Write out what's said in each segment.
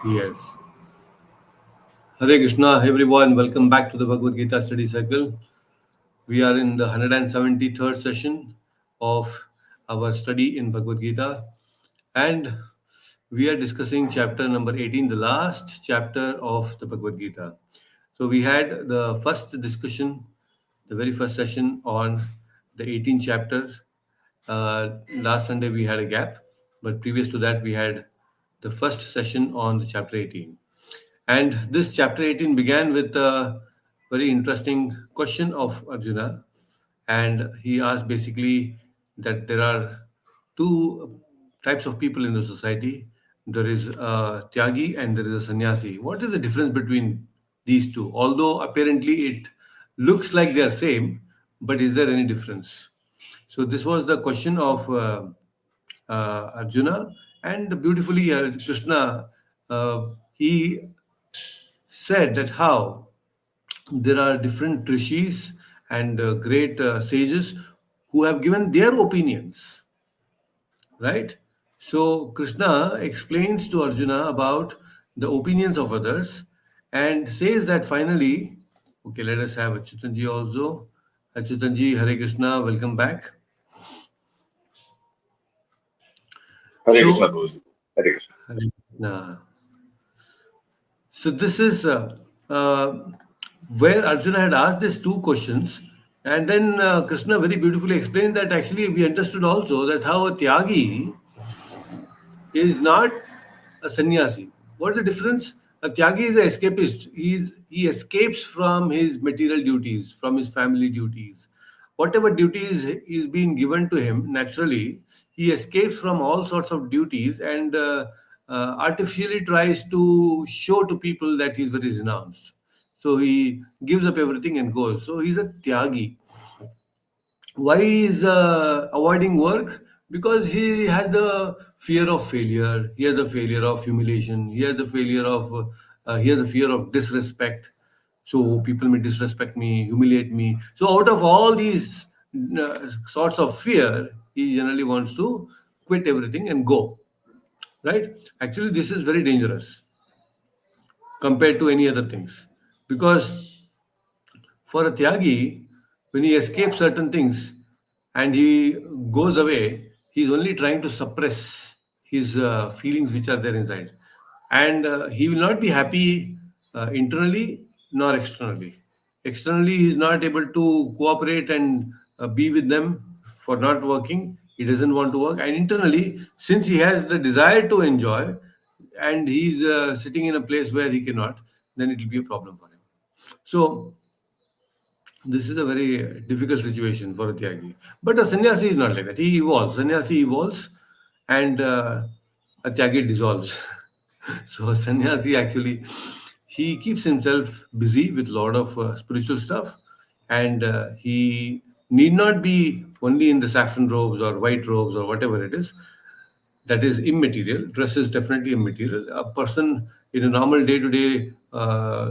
Yes. Hare Krishna, everyone. Welcome back to the Bhagavad Gita study circle. We are in the 173rd session of our study in Bhagavad Gita, and we are discussing chapter number 18, the last chapter of the Bhagavad Gita. So, we had the first discussion, the very first session on the 18th chapter. Last Sunday we had a gap, but previous to that, we had the first session on the chapter 18. And this chapter 18 began with a very interesting question of Arjuna. And he asked basically that there are two types of people in the society. There is a Tyagi and there is a sannyasi. What is the difference between these two? Although apparently it looks like they are same, but is there any difference? So this was the question of Arjuna, and beautifully Krishna he said that how there are different rishis and great sages who have given their opinions, right? So Krishna explains to Arjuna about the opinions of others and says that finally, okay, let us have Achyutanji also. Achyutanji, Hare Krishna, welcome back. Hare Krishna, So, Bose. Hare Krishna. Hare Krishna. So this is uh, where Arjuna had asked these two questions, and then Krishna very beautifully explained that actually we understood also that how a tyagi is not a sannyasi. What's the difference? A tyagi is an escapist. He escapes from his material duties, from his family duties. Whatever duties is being given to him, naturally, he escapes from all sorts of duties and artificially tries to show to people that he's very renounced. So he gives up everything and goes. So he's a tyagi. Why is avoiding work? Because he has the fear of failure, he has the failure of humiliation, he has the fear of disrespect. So people may disrespect me, humiliate me. So out of all these sorts of fear, he generally wants to quit everything and go, right? Actually this is very dangerous compared to any other things, because for a Tyagi, when he escapes certain things and he goes away, he's only trying to suppress his feelings which are there inside. And he will not be happy internally nor externally. Externally, he's not able to cooperate and be with them for not working. He doesn't want to work. And internally, since he has the desire to enjoy and he's sitting in a place where he cannot, then it will be a problem for him. So, this is a very difficult situation for a Tyagi. But a sannyasi is not like that. He evolves. Sannyasi evolves and a Tyagi dissolves. So a sannyasi actually, he keeps himself busy with a lot of spiritual stuff, and he need not be only in the saffron robes or white robes or whatever it is. That is immaterial. Dress is definitely immaterial. A person in a normal day-to-day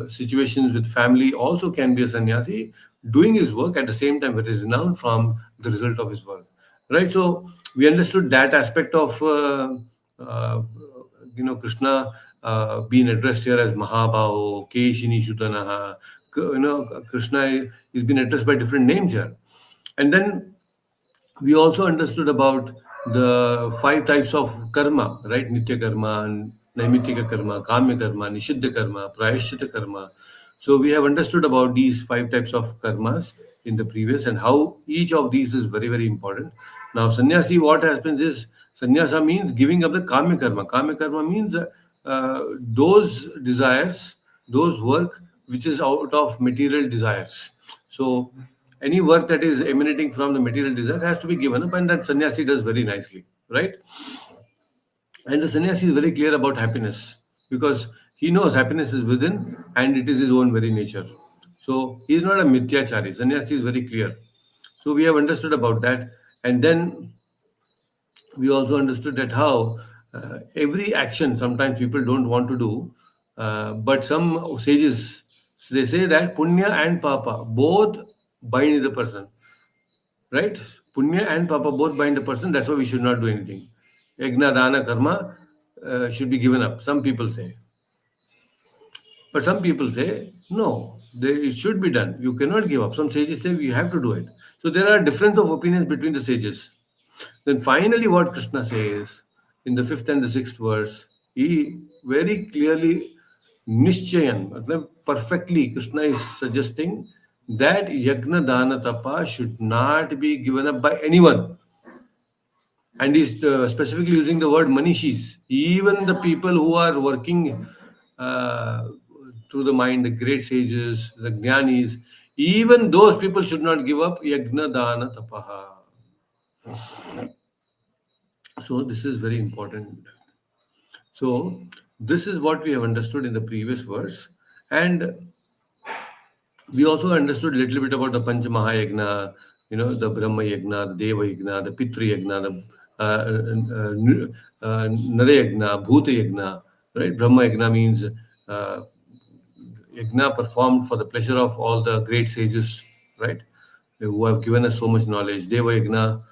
situations with family also can be a sannyasi, doing his work at the same time, but is renowned from the result of his work. Right. So we understood that aspect of uh, Krishna being addressed here as Mahabao, Keshini Shutanaha. Krishna is being addressed by different names here, and then we also understood about the five types of karma, right? Nitya karma, Naimittika karma, Kamya karma, Nishiddha karma, Prayashchita karma. So we have understood about these five types of karmas in the previous and how each of these is very, very important. Now, sannyasi, what happens is sannyasa means giving up the Kamya karma. Kamya karma means those desires, those work which is out of material desires. So any work that is emanating from the material desire has to be given up, and that sannyasi does very nicely, right? And the sannyasi is very clear about happiness because he knows happiness is within and it is his own very nature. So he is not a mithyachari. Sannyasi is very clear. So we have understood about that, and then we also understood that how every action sometimes people don't want to do, but some sages they say that punya and papa both bind the person, right? Punya and papa both bind the person. That's why we should not do anything. Yagna, dana, karma should be given up. Some people say. But some people say, no, it should be done. You cannot give up. Some sages say we have to do it. So there are difference of opinions between the sages. Then finally, what Krishna says in the fifth and the sixth verse, he very clearly, Nishchayan, matlab perfectly, Krishna is suggesting that Yagna Dana Tapa should not be given up by anyone. And he's specifically using the word manishis. Even the people who are working uh, through the mind, the great sages, the jnanis, even those people should not give up yagna dana tapaha. So this is very important. So this is what we have understood in the previous verse, and we also understood a little bit about the Pancha Mahayagna, the Brahma Yagna, the Deva Yagna, the Pitru Yagna, the Nara Yagna, Bhuta Yagna, right? Brahma Yagna means uh, yagna performed for the pleasure of all the great sages, right? Who have given us so much knowledge. Deva Yagna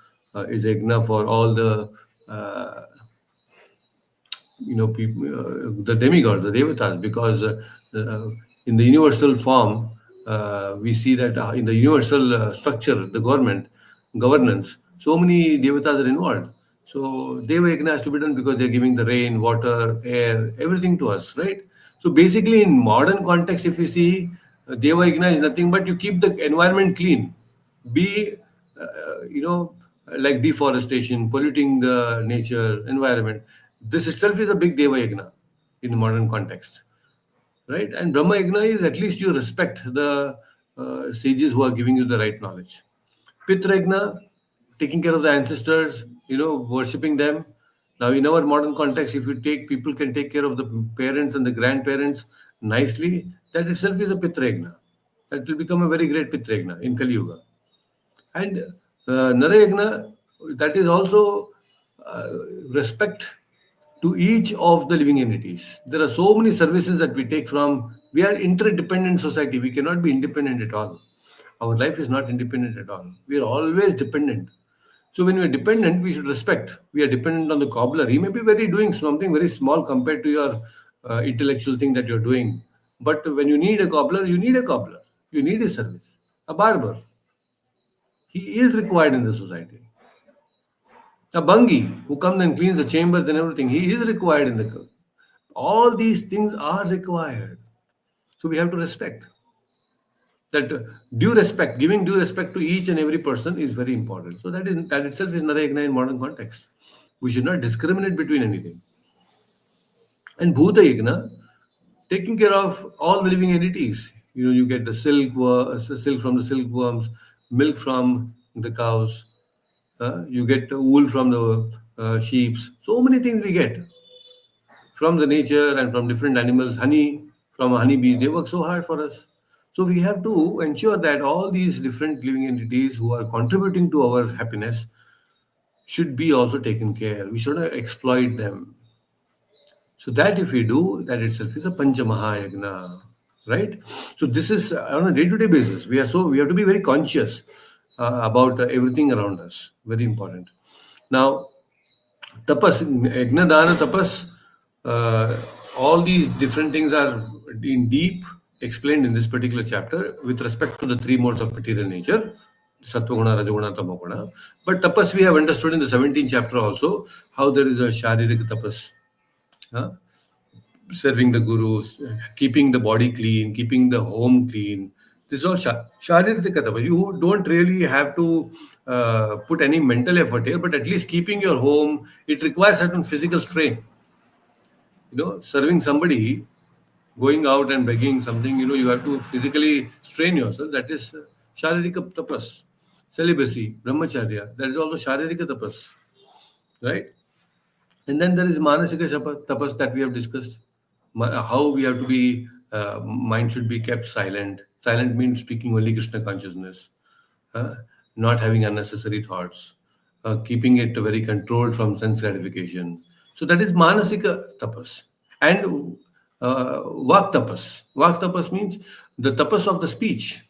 is yagna for all the uh, people, the demigods, the devatas, because uh, in the universal form, we see that in the universal structure, the governance, so many devatas are involved. So deva yajna has to be done because they're giving the rain, water, air, everything to us, right? So basically, in modern context, if you see, deva yajna is nothing but you keep the environment clean, be like deforestation, polluting the nature, environment. This itself is a big Deva Yagna in the modern context, right? And Brahma Yagna is at least you respect the sages who are giving you the right knowledge. Pitra Yagna, taking care of the ancestors, worshipping them. Now, in our modern context, if you take people can take care of the parents and the grandparents nicely, that itself is a Pitra Yagna. That will become a very great Pitra Yagna in Kali Yuga. And Narayagna, that is also uh, respect to each of the living entities. There are so many services that we take from, we are interdependent society. We cannot be independent at all. Our life is not independent at all. We are always dependent. So when we are dependent, we should respect. We are dependent on the cobbler. He may be very doing something very small compared to your intellectual thing that you're doing. But when you need a cobbler, you need a cobbler. You need his service. A barber, he is required in the society. A bungi who comes and cleans the chambers and everything, he is required in the. All these things are required. So we have to respect. That due respect, giving due respect to each and every person is very important. So that itself is Narayagna in modern context. We should not discriminate between anything. And Bhuta Yagna, taking care of all the living entities. You get the silk from the silkworms, milk from the cows, you get wool from the sheep. So many things we get from the nature and from different animals, honey from honeybees. They work so hard for us. So we have to ensure that all these different living entities who are contributing to our happiness should be also taken care. We should not exploit them. So that if we do, that itself is a Pancha Mahayagna, right? So this is on a day-to-day basis. We have to be very conscious about everything around us. Very important. Now, tapas, yajna, dana, tapas, uh, all these different things are in deep explained in this particular chapter with respect to the three modes of material nature, sattva guna, rajaguna, tamaguna. But tapas we have understood in the 17th chapter also how there is a sharirik tapas. Huh? Serving the gurus, keeping the body clean, keeping the home clean. This is all sharirika tapas. You don't really have to put any mental effort here, but at least keeping your home, it requires certain physical strain. Serving somebody, going out and begging something, you have to physically strain yourself. That is sharirika tapas. Celibacy, brahmacharya, that is also sharirika tapas, right? And then there is manasika tapas that we have discussed. How we have to be, mind should be kept silent. Silent means speaking only Krishna consciousness, uh, not having unnecessary thoughts, keeping it very controlled from sense gratification. So that is manasika tapas. And vak tapas. Vak tapas means the tapas of the speech.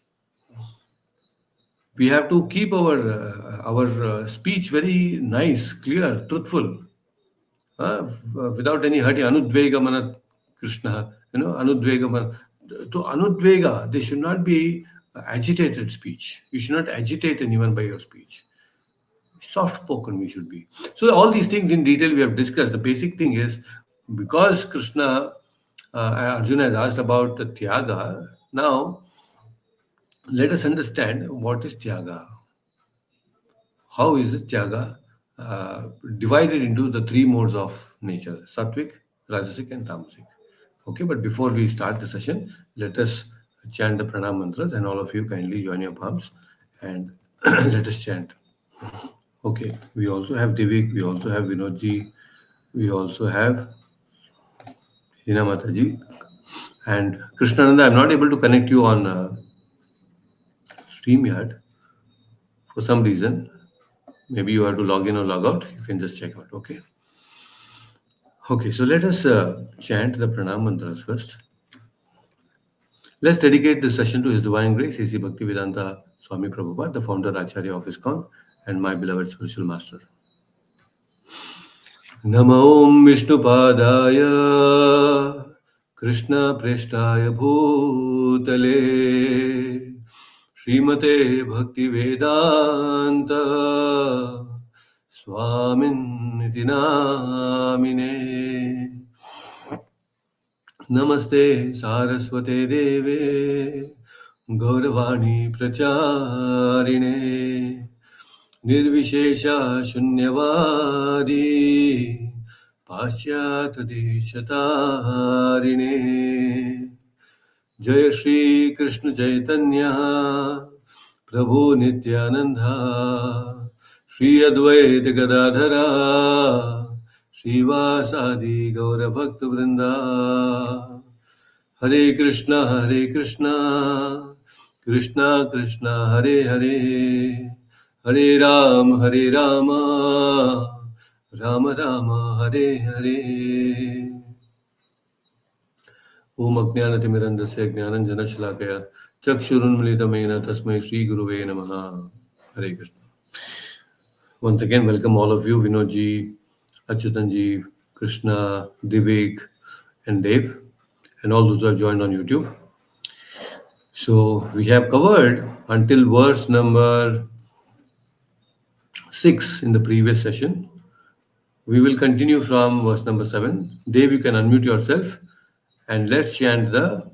We have to keep our speech very nice, clear, truthful, without any hurting. Anudvega mana Krishna. Anudvega. To Anudvega, they should not be agitated speech. You should not agitate anyone by your speech. Soft spoken we should be. So all these things in detail we have discussed. The basic thing is, because Krishna, Arjuna has asked about the Tyaga. Now let us understand what is Tyaga. How is it Tyaga divided into the three modes of nature: Sattvic, Rajasic, and Tamasic. Okay, but before we start the session, let us chant the pranam mantras, and all of you kindly join your palms and let us chant. Okay, we also have Divik, we also have Vinodji, we also have Hina Mataji, and Krishnananda. I'm not able to connect you on StreamYard for some reason. Maybe you have to log in or log out. You can just check out. Okay. Okay, so let us chant the pranam mantras first. Let's dedicate this session to His Divine Grace, A.C. Bhaktivedanta Swami Prabhupada, the founder Acharya of ISKCON, and my beloved spiritual master. Namo Vishnupadaya Krishna Preshtaya Bhutale Srimate Bhaktivedanta Swamin Niti Namine Namaste Saraswate Deve Gauravani Pracharine Nirvishesha Shunyavadi Paschat Deshatarine Jai Shri Krishna Chaitanya Prabhu Nityananda Shri Advaita Gadadhara Srivasadi Gaura Bhakta Vrinda Hare Krishna Krishna Krishna Hare Hare Hare Hare Rama Rama Rama Hare Hare Om Ajnanatimirandasya Jnananjanashalakaya Chakshurunmilitamena Tasmai Shri Guruve Namaha. Hare Krishna. Once again, welcome all of you, Vinodji, Achyutanji, Krishna, Divik, and Dev, and all those who have joined on YouTube. So we have covered until verse number 6 in the previous session. We will continue from verse number 7. Dev, you can unmute yourself and let's chant the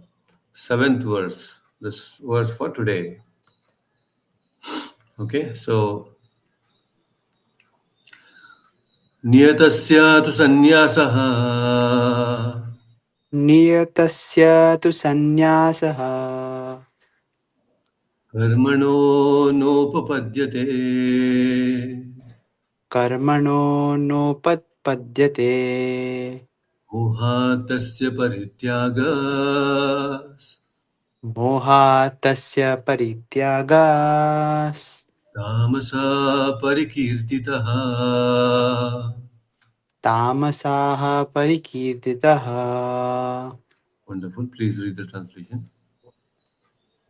seventh verse, this verse for today. Okay, so Niyatasya tu sanyasaha नियतस्य तु सन्न्यासः कर्मणो नोपपद्यते कर्मणो नोपपद्यते मोहातस्य परित्याग मोहात् तस्य परित्यागास् तामसा परिकीर्तितः. तामसाः परिकीर्तितः. Wonderful. Please read the translation.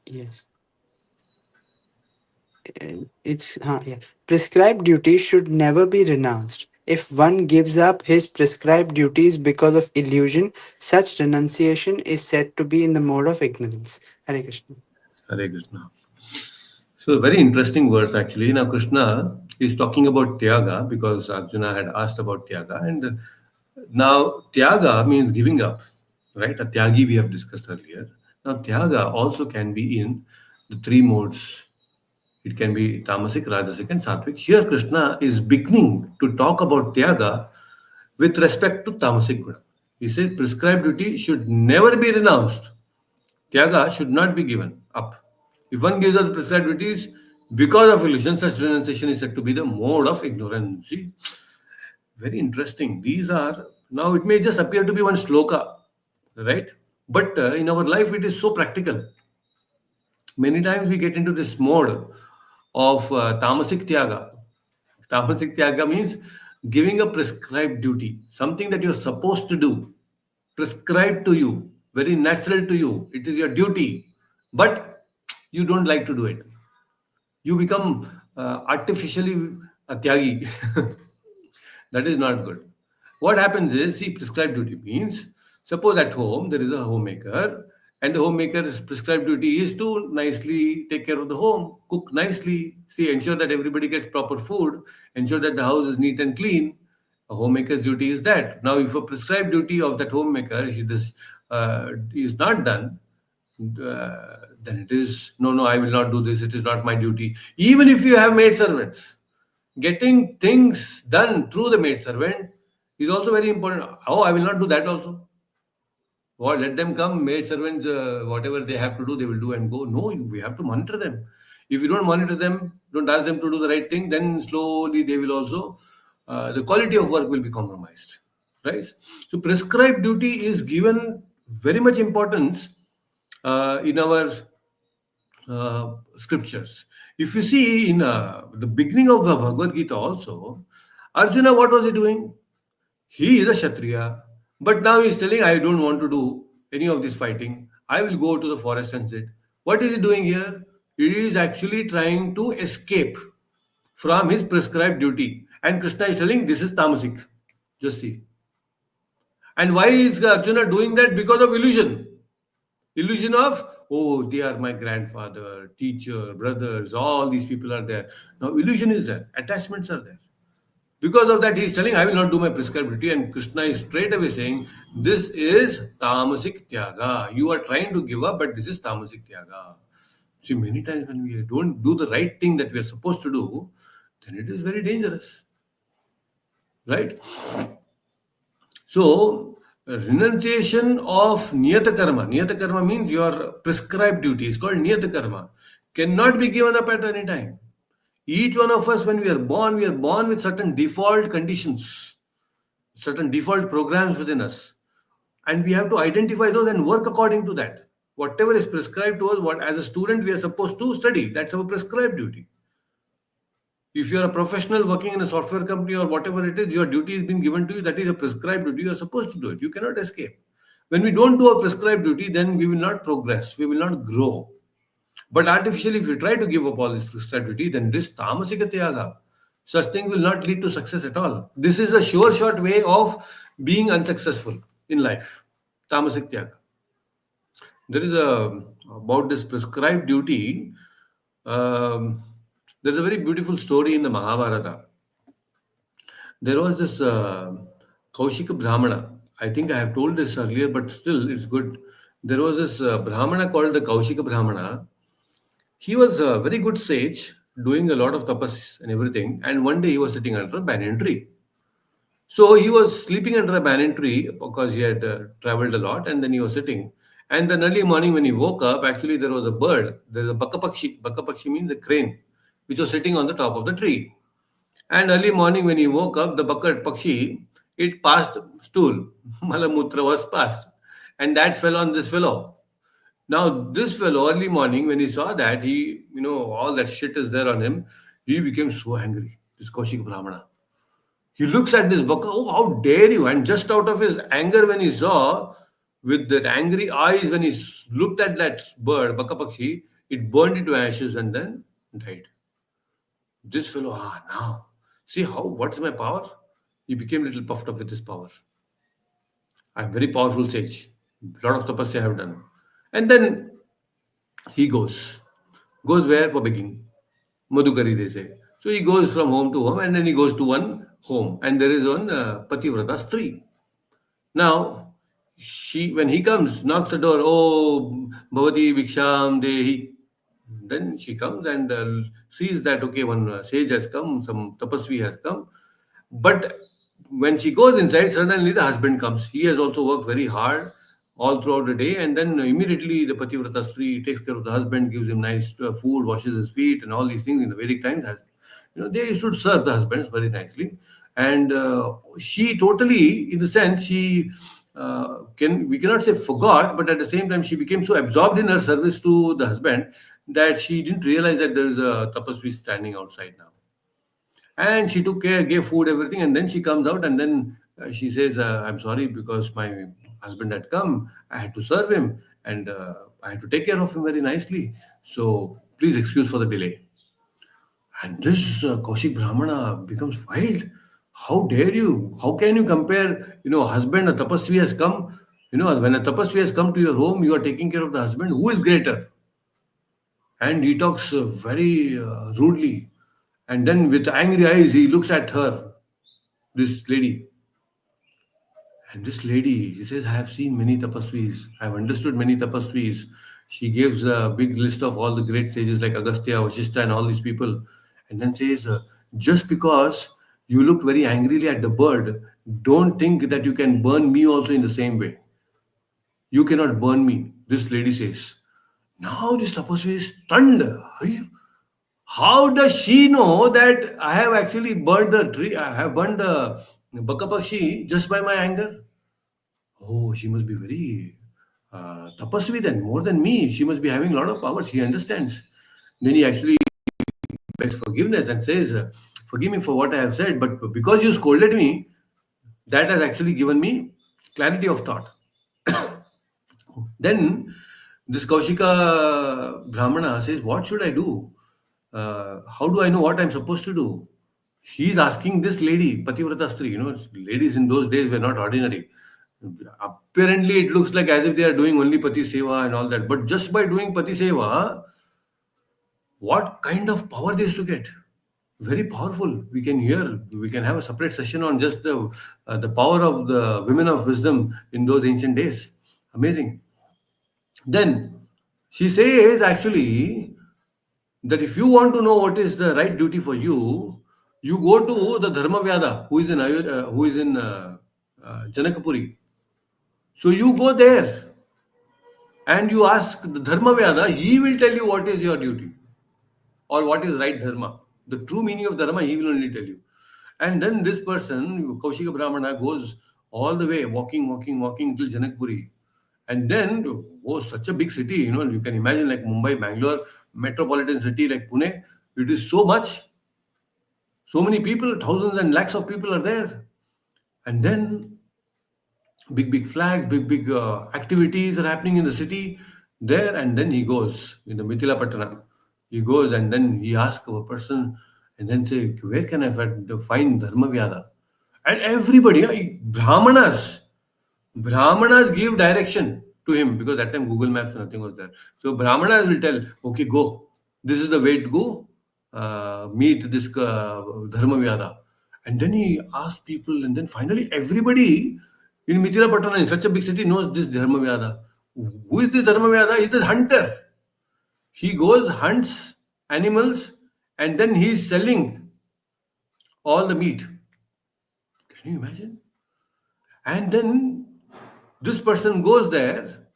Yes. Yeah. Prescribed duties should never be renounced. If one gives up his prescribed duties because of illusion, such renunciation is said to be in the mode of ignorance. Hare Krishna. Hare Krishna. So, a very interesting verse actually. Now, Krishna is talking about Tyaga because Arjuna had asked about Tyaga. And now, Tyaga means giving up, right? A Tyagi we have discussed earlier. Now, Tyaga also can be in the three modes. It can be Tamasic, Rajasic, and Sattvic. Here, Krishna is beginning to talk about Tyaga with respect to Tamasic Guna. He said prescribed duty should never be renounced. Tyaga should not be given up. If one gives up prescribed duties because of illusion, such renunciation is said to be the mode of ignorance. See, very interesting. These are, now it may just appear to be one shloka, right? But in our life, it is so practical. Many times we get into this mode of tamasic tyaga. Tamasic tyaga means giving a prescribed duty, something that you're supposed to do, prescribed to you, very natural to you. It is your duty, but you don't like to do it. You become artificially a tyagi. That is not good. What happens is, see, prescribed duty means Suppose at home there is a homemaker, and the homemaker's prescribed duty is to nicely take care of the home, cook nicely, see, ensure that everybody gets proper food, ensure that the house is neat and clean. A homemaker's duty is that. Now, if a prescribed duty of that homemaker is not done, then it is no, no, I will not do this. It is not my duty. Even if you have maid servants, getting things done through the maid servant is also very important. Oh, I will not do that also. Or let them come, maid servants, whatever they have to do, they will do and go. No, we have to monitor them. If you don't monitor them, don't ask them to do the right thing, then slowly they will also, the quality of work will be compromised. Right? So, prescribed duty is given very much importance in our scriptures. If you see in the beginning of the Bhagavad Gita also, Arjuna, what was he doing? He is a Kshatriya, but now he is telling, I don't want to do any of this fighting. I will go to the forest and sit. What is he doing here? He is actually trying to escape from his prescribed duty. And Krishna is telling, this is tamasic. Just see. And why is Arjuna doing that? Because of illusion. Illusion of, oh, they are my grandfather, teacher, brothers, all these people are there. Now, illusion is there, attachments are there. Because of that, he is telling, I will not do my prescribed duty. And Krishna is straight away saying, this is tamasic tyaga. You are trying to give up, but this is tamasic tyaga. See, many times when we don't do the right thing that we are supposed to do, then it is very dangerous. Right? So, renunciation of niyata karma. Niyata karma means your prescribed duty is called niyata karma. Cannot be given up at any time. Each one of us, when we are born with certain default conditions, certain default programs within us. And we have to identify those and work according to that. Whatever is prescribed to us, what as a student we are supposed to study, that's our prescribed duty. If you are a professional working in a software company or whatever it is, your duty is being given to you, that is a prescribed duty, you are supposed to do it. You cannot escape. When we don't do a prescribed duty, then we will not progress, we will not grow. But artificially, if you try to give up all this prescribed duty, then this tamasika tyaga, such thing will not lead to success at all. This is a sure short way of being unsuccessful in life. Tamasik tyaga. There is a about this prescribed duty. Um, there is a very beautiful story in the Mahabharata. There was this Kaushika Brahmana. I think I have told this earlier, but still it's good. There was this Brahmana called the Kaushika Brahmana. He was a very good sage, doing a lot of tapas and everything. And one day he was sitting under a banyan tree. So he was sleeping under a banyan tree because he had traveled a lot, and then he was sitting. And then early morning when he woke up, actually there was a bird. There's a bakapakshi. Bakapakshi means a crane, which was sitting on the top of the tree. And early morning when he woke up, the bucket pakshi, it passed stool. Malamutra was passed. And that fell on this fellow. Now, this fellow, early morning, when he saw that, all that shit is there on him, he became so angry. This Kaushik Brahmana. He looks at this bucket, oh, how dare you? And just out of his anger, when he saw, with that angry eyes, when he looked at that bird, Bakapakshi, it burned into ashes and then died. This fellow, now, see what's my power? He became a little puffed up with his power. I'm very powerful sage. A lot of tapasya I have done. And then he goes. Goes where? For begging. Madhukari, they say. So he goes from home to home, and then he goes to one home. And there is one Pativrata Stri. Now, when he comes, knocks the door, oh, Bhavati Bhiksham Dehi. Then she comes and sees that, okay, one sage has come, some tapasvi has come. But when she goes inside, suddenly the husband comes. He has also worked very hard all throughout the day, and then immediately the Pativrata Stri takes care of the husband, gives him nice food, washes his feet, and all these things. In the Vedic times, they should serve the husbands very nicely. And she totally, in the sense, she we cannot say forgot, but at the same time, she became so absorbed in her service to the husband that she didn't realize that there is a tapasvi standing outside now. And she took care, gave food, everything, and then she comes out, and then she says, I'm sorry because my husband had come, I had to serve him, and I had to take care of him very nicely. So please excuse for the delay. And this Kaushik Brahmana becomes wild. How dare you? How can you compare, husband, a tapasvi has come, When a tapasvi has come to your home, you are taking care of the husband. Who is greater? And he talks very rudely. And then with angry eyes, he looks at her, this lady. And this lady, she says, I have seen many tapasvis. I have understood many tapasvis. She gives a big list of all the great sages like Agastya, Vashishta, and all these people. And then says, just because you looked very angrily at the bird, don't think that you can burn me also in the same way. You cannot burn me, this lady says. Now this tapasvi is stunned. How does she know that I have actually burned the tree? I have burned the bakapakshi just by my anger. Oh, she must be very tapasvi then, more than me. She must be having a lot of power. She understands. Then he actually begs forgiveness and says, forgive me for what I have said, but because you scolded me, that has actually given me clarity of thought. Then this Kaushika Brahmana says, what should I do? How do I know what I'm supposed to do? He's asking this lady, Pativrata Stri, ladies in those days were not ordinary. Apparently, it looks like as if they are doing only Pati Seva and all that. But just by doing Pati Seva, what kind of power they used to get? Very powerful. We can have a separate session on just the power of the women of wisdom in those ancient days. Amazing. Then she says actually that if you want to know what is the right duty for you, you go to the Dharma Vyada who is in Janakapuri. So you go there and you ask the Dharma Vyada, he will tell you what is your duty or what is right Dharma. The true meaning of Dharma, he will only tell you. And then this person, Kaushika Brahmana, goes all the way, walking till Janakpuri. And then, oh, such a big city, you can imagine like Mumbai, Bangalore, metropolitan city like Pune. It is so much, so many people, thousands and lakhs of people are there. And then big flags, big activities are happening in the city there. And then he goes in the Mithila Patana. He goes and then he asks a person and then say, where can I find Dharma Vyada? And everybody, Brahmanas give direction to him because that time Google Maps, nothing was there. So Brahmanas will tell, okay, go. This is the way to go. Meet this Dharma Vyada. And then he asks people, and then finally everybody in Mithila Patana, in such a big city, knows this Dharma Vyada. Who is this Dharma Vyada? He's the hunter. He goes, hunts animals, and then he's selling all the meat. Can you imagine? And then this person goes there,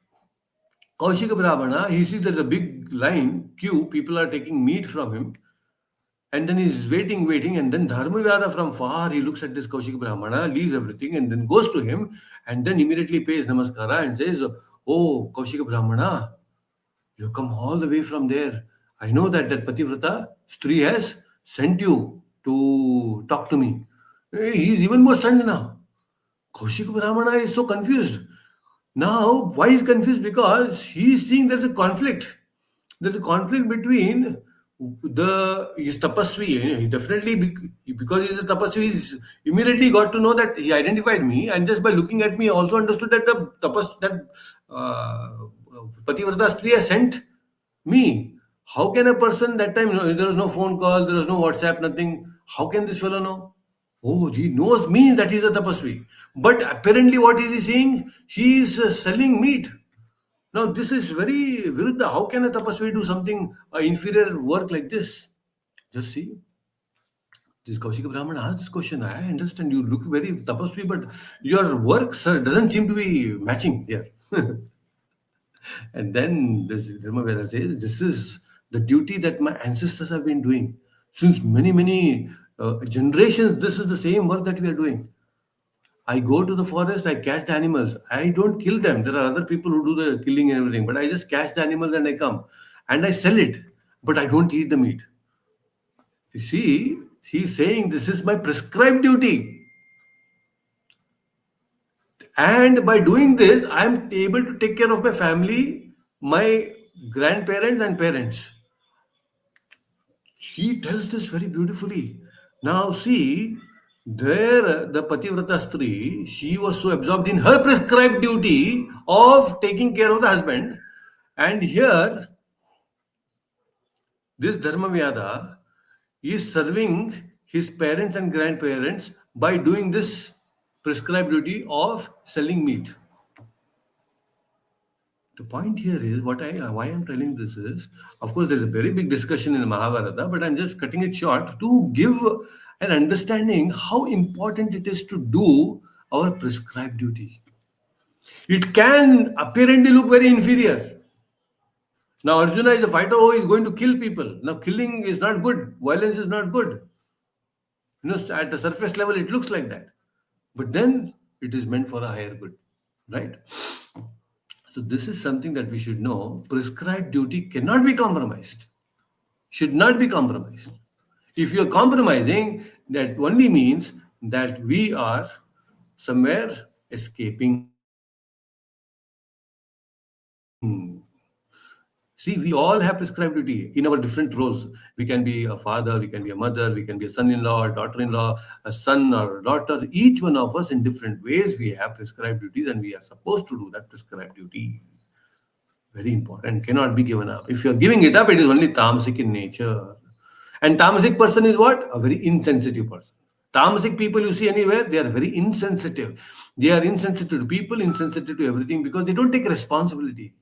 Kaushika Brahmana, he sees there's a big line, queue, people are taking meat from him. And then he's waiting, and then Dharmavyada from far, he looks at this Kaushika Brahmana, leaves everything, and then goes to him, and then immediately pays namaskara and says, oh, Kaushika Brahmana, you come all the way from there. I know that Pativrata Stri has sent you to talk to me. He's even more stunned now. Kaushika Brahmana is so confused. Now, why is confused? Because he is seeing there's a conflict. There's a conflict between his tapasvi. He definitely because he's a tapasvi, he's immediately got to know that he identified me, and just by looking at me, also understood that uh, Pativrata Stri has sent me. How can a person that time? There was no phone call, there was no WhatsApp, nothing. How can this fellow know? Oh, he knows means that he's a tapasvi. But apparently, what is he saying? He is selling meat. Now, this is very viruddha. How can a tapasvi do something inferior work like this? Just see. This Kaushika Brahman asked this question. I understand you look very tapasvi, but your work, sir, doesn't seem to be matching here. And then this Dharma Veda says, this is the duty that my ancestors have been doing. Since many generations, this is the same work that we are doing. I go to the forest, I catch the animals. I don't kill them. There are other people who do the killing and everything, but I just catch the animals and I come and I sell it, but I don't eat the meat. You see, he's saying this is my prescribed duty. And by doing this, I am able to take care of my family, my grandparents, and parents. He tells this very beautifully. Now, see, There, the Pativrata Stri, she was so absorbed in her prescribed duty of taking care of the husband. And here, this Dharmavyada is serving his parents and grandparents by doing this prescribed duty of selling meat. The point here is why I'm telling this is, of course, there's a very big discussion in the Mahabharata, but I'm just cutting it short to give an understanding how important it is to do our prescribed duty. It can apparently look very inferior. Now, Arjuna is a fighter who is going to kill people. Now, killing is not good. Violence is not good. At the surface level, it looks like that. But then it is meant for a higher good, right? So this is something that we should know. Prescribed duty cannot be compromised. Should not be compromised. If you are compromising, that only means that we are somewhere escaping. See, we all have prescribed duty in our different roles. We can be a father, we can be a mother, we can be a son-in-law, a daughter-in-law, a son or a daughter. Each one of us in different ways, we have prescribed duties and we are supposed to do that prescribed duty. Very important, cannot be given up. If you're giving it up, it is only tamasic in nature. And tamasic person is what? A very insensitive person. Tamasic people you see anywhere, they are very insensitive. They are insensitive to people, insensitive to everything because they don't take responsibility.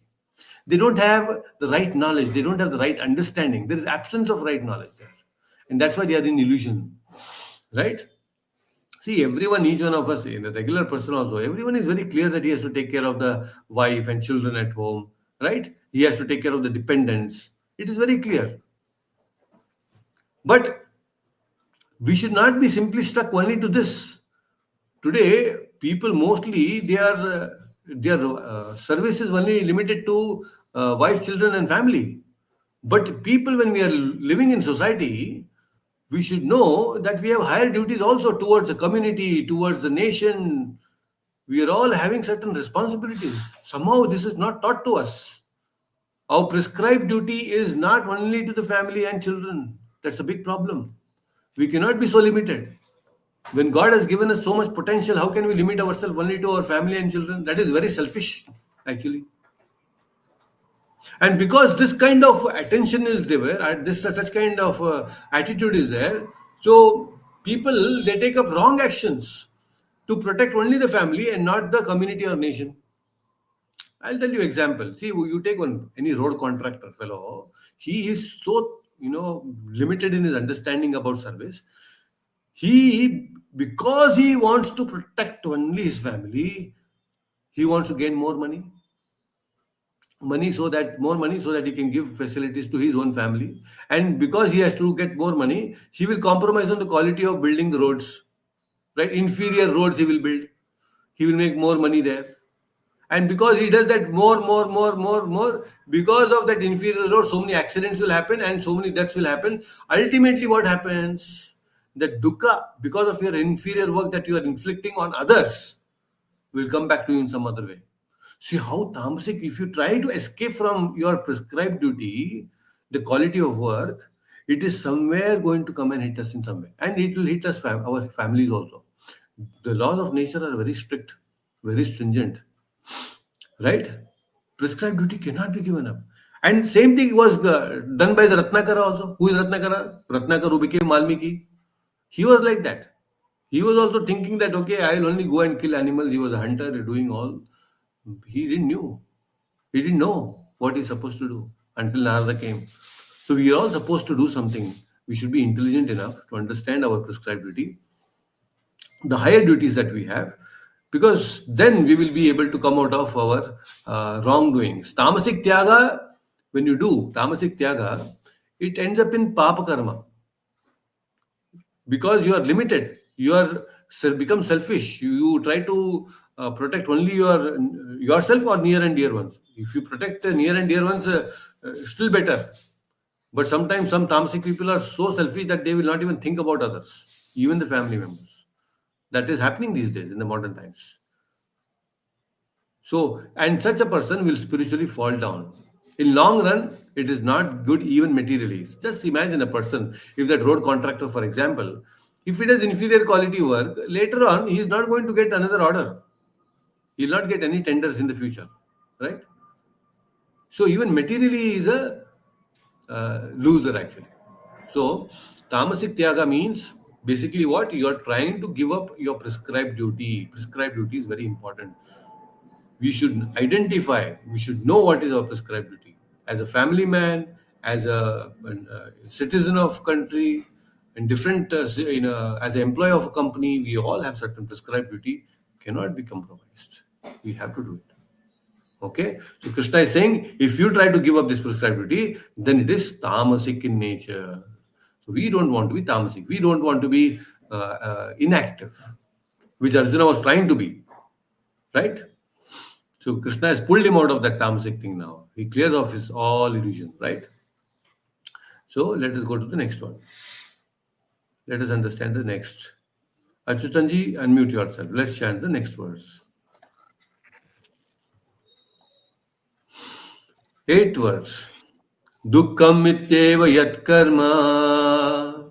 They don't have the right knowledge. They don't have the right understanding. There is absence of right knowledge there. And that's why they are in illusion. Right? See, everyone, each one of us, in a regular person also, everyone is very clear that he has to take care of the wife and children at home, right? He has to take care of the dependents. It is very clear. But we should not be simply stuck only to this. Today, people mostly, their service is only limited to wife, children, and family. But people, when we are living in society, we should know that we have higher duties also towards the community, towards the nation. We are all having certain responsibilities. Somehow this is not taught to us. Our prescribed duty is not only to the family and children. That's a big problem. We cannot be so limited. When God has given us so much potential, how can we limit ourselves only to our family and children? That is very selfish, actually. And because this kind of attention is there, this such kind of attitude is there, so people, they take up wrong actions to protect only the family and not the community or nation. I'll tell you example. See, you take one any road contractor fellow. He is so limited in his understanding about service. He, because he wants to protect only his family, he wants to gain more money so that he can give facilities to his own family. And because he has to get more money, he will compromise on the quality of building the roads, right? Inferior roads he will build. He will make more money there. And because he does that more, because of that inferior road, so many accidents will happen and so many deaths will happen. Ultimately, what happens? The dukkha, because of your inferior work that you are inflicting on others, will come back to you in some other way. See how tamasic, if you try to escape from your prescribed duty, the quality of work, it is somewhere going to come and hit us in some way. And it will hit us, our families also. The laws of nature are very strict, very stringent, right? Prescribed duty cannot be given up. And same thing was done by the Ratnakara also. Who is Ratnakara? Ratnakara who became Valmiki. He was like that. He was also thinking that, okay, I will only go and kill animals. He was a hunter doing all. He didn't know. He didn't know what he's supposed to do until Narada came. So we are all supposed to do something. We should be intelligent enough to understand our prescribed duty, the higher duties that we have, because then we will be able to come out of our wrongdoings. Tamasik Tyaga, when you do Tamasik Tyaga, it ends up in Papa Karma. Because you are limited, you are become selfish. You try to protect only yourself or near and dear ones. If you protect the near and dear ones, still better. But sometimes some tamasic people are so selfish that they will not even think about others, even the family members. That is happening these days in the modern times. So, and such a person will spiritually fall down. In long run, it is not good even materially. Just imagine a person, if that road contractor, for example, If he does inferior quality work, later on he is not going to get another order. He will not get any tenders in the future, right? So even materially he is a loser actually. So tamasic tyaga means basically what you are trying to give up your prescribed duty. Prescribed duty is very important. We should identify, we should know what is our prescribed duty. As a family man, as a citizen of country, and different, as an employee of a company, we all have certain prescribed duty, cannot be compromised. We have to do it. Okay, so Krishna is saying if you try to give up this prescribed duty, then it is tamasic in nature. So we don't want to be tamasic. We don't want to be inactive, which Arjuna was trying to be, right? So Krishna has pulled him out of that tamasic thing now. He clears off his all illusion, right? So let us go to the next one. Let us understand the next. Achyutanji, unmute yourself. Let's chant the next verse. 8th verse. Dukkam ityeva yat karma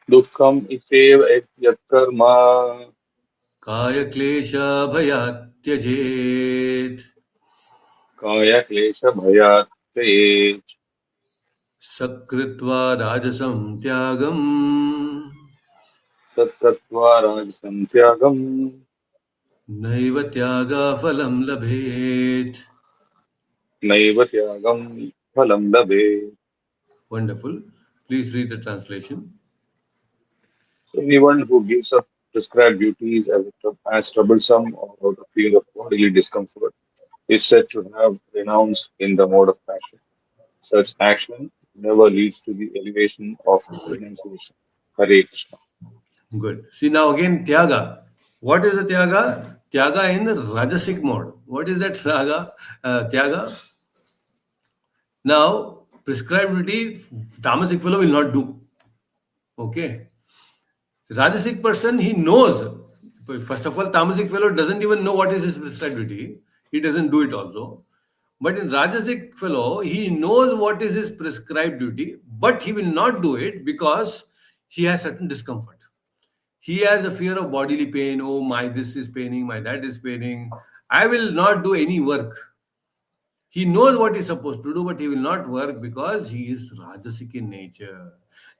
Dukkham itev yat karma kaya klesha bhayat tyajet kaya klesha bhayat tej sakritva rajasam tyagam tattva rajasam tyagam naiva tyaga phalam labhet. naiva tyagam phalam labhe. Wonderful. Please read the translation. Anyone who gives up prescribed duties as troublesome or out of fear of bodily discomfort is said to have renounced in the mode of passion. Such action never leads to the elevation of renunciation. Hare Krishna. Good. See now again Tyaga. What is the Tyaga? Tyaga in the Rajasic mode. What is that Tyaga? Now, prescribed duty, Tamasic fellow will not do. Okay. Rajasic person, he knows. First of all, Tamasic fellow doesn't even know what is his prescribed duty. He doesn't do it also. But in Rajasic fellow, he knows what is his prescribed duty, but he will not do it because he has certain discomfort. He has a fear of bodily pain. Oh, my this is paining, my that is paining. I will not do any work. He knows what he's supposed to do, but he will not work because he is Rajasic in nature.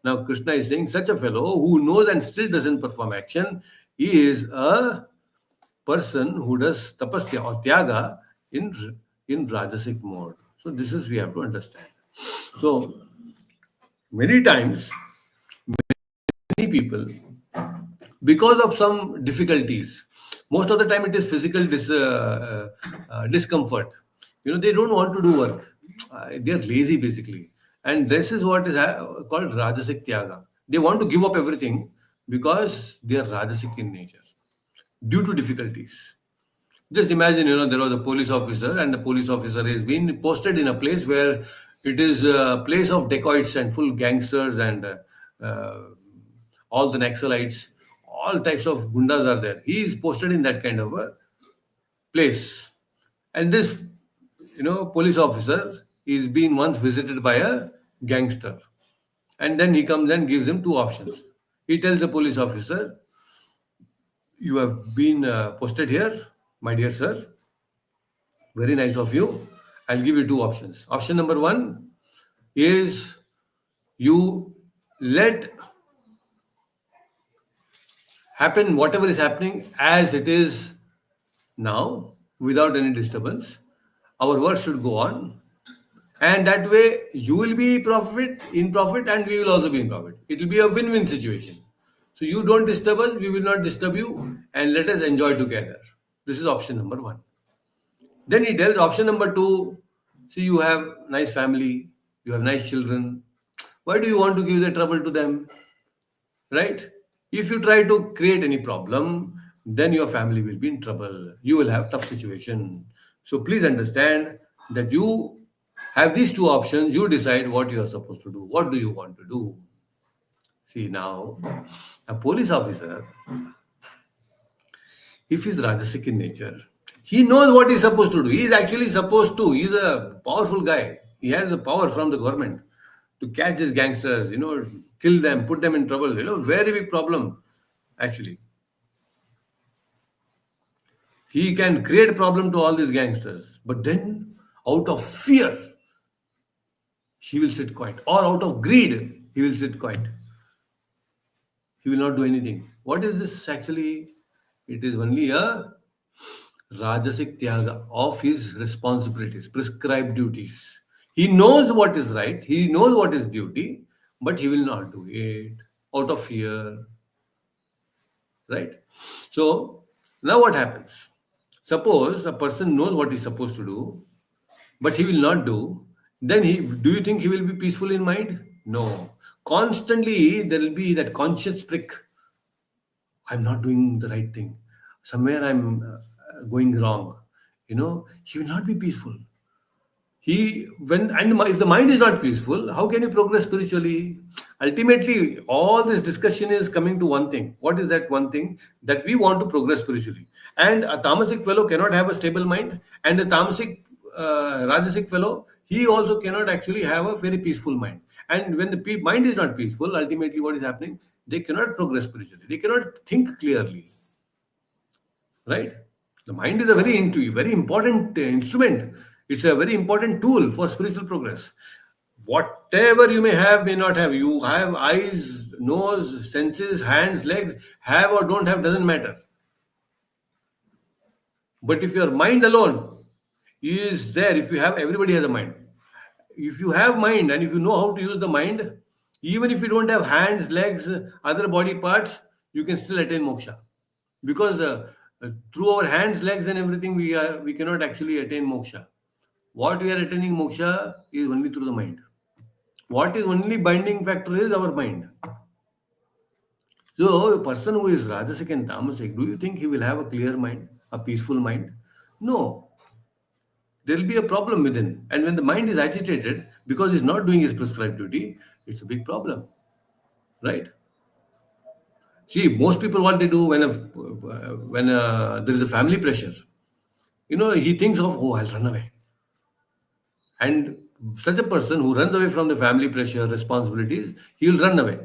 Now, Krishna is saying such a fellow who knows and still doesn't perform action is a person who does tapasya or tyaga in Rajasic mode. So, this is we have to understand. So, many times, many people, because of some difficulties, most of the time it is physical discomfort. They don't want to do work. They are lazy basically, and this is what is called rajasic tyaga. They want to give up everything because they are rajasic in nature due to difficulties. Just imagine, there was a police officer, and the police officer has been posted in a place where it is a place of dacoits and full gangsters and uh, all the Naxalites, all types of gundas are there. He is posted in that kind of a place. And this, police officer is being once visited by a gangster. And then he comes and gives him two options. He tells the police officer, "You have been posted here, my dear sir. Very nice of you. I'll give you two options. Option number one is you let happen whatever is happening as it is now without any disturbance. Our work should go on. And that way you will be in profit, and we will also be in profit. It will be a win-win situation. So you don't disturb us, we will not disturb you, and let us enjoy together." This is option number one. Then he tells option number two, see, you have nice family, you have nice children. Why do you want to give the trouble to them? Right? If you try to create any problem, then your family will be in trouble. You will have tough situation. So please understand that you have these two options. You decide what you are supposed to do. What do you want to do? See now, a police officer, if he's Rajasic in nature, he knows what he's supposed to do. He's actually supposed to. He's a powerful guy. He has a power from the government. to catch these gangsters, kill them, put them in trouble. Very big problem, actually. He can create a problem to all these gangsters, but then out of fear, he will sit quiet, or out of greed, he will sit quiet. He will not do anything. What is this actually? It is only a Rajasic Tyaga of his responsibilities, prescribed duties. He knows what is right, he knows what is duty, but he will not do it out of fear, right? So, now what happens? Suppose a person knows what he's supposed to do, but he will not do, then do you think he will be peaceful in mind? No. Constantly there will be that conscious prick. I'm not doing the right thing. Somewhere I'm going wrong. He will not be peaceful. If the mind is not peaceful, how can you progress spiritually? Ultimately, all this discussion is coming to one thing. What is that one thing? That we want to progress spiritually. And a tamasic fellow cannot have a stable mind, and a tamasic rajasic fellow, he also cannot actually have a very peaceful mind. And when the mind is not peaceful, ultimately what is happening? They cannot progress spiritually. They cannot think clearly, right? The mind is a very important instrument. It's a very important tool for spiritual progress. Whatever you may not have, you have eyes, nose, senses, hands, legs, have or don't have, doesn't matter. But if your mind alone is there, if you have, everybody has a mind. If you have mind and if you know how to use the mind, even if you don't have hands, legs, other body parts, you can still attain moksha. Because through our hands, legs, and everything, we cannot actually attain moksha. What we are attaining moksha is only through the mind. What is only binding factor is our mind. So a person who is rajasic and tamasic, do you think he will have a clear mind, a peaceful mind? No. There will be a problem within. And when the mind is agitated because he's not doing his prescribed duty, it's a big problem. Right? See, most people, what they do when there is a family pressure, he thinks of, oh, I'll run away. And such a person who runs away from the family pressure, responsibilities, he will run away.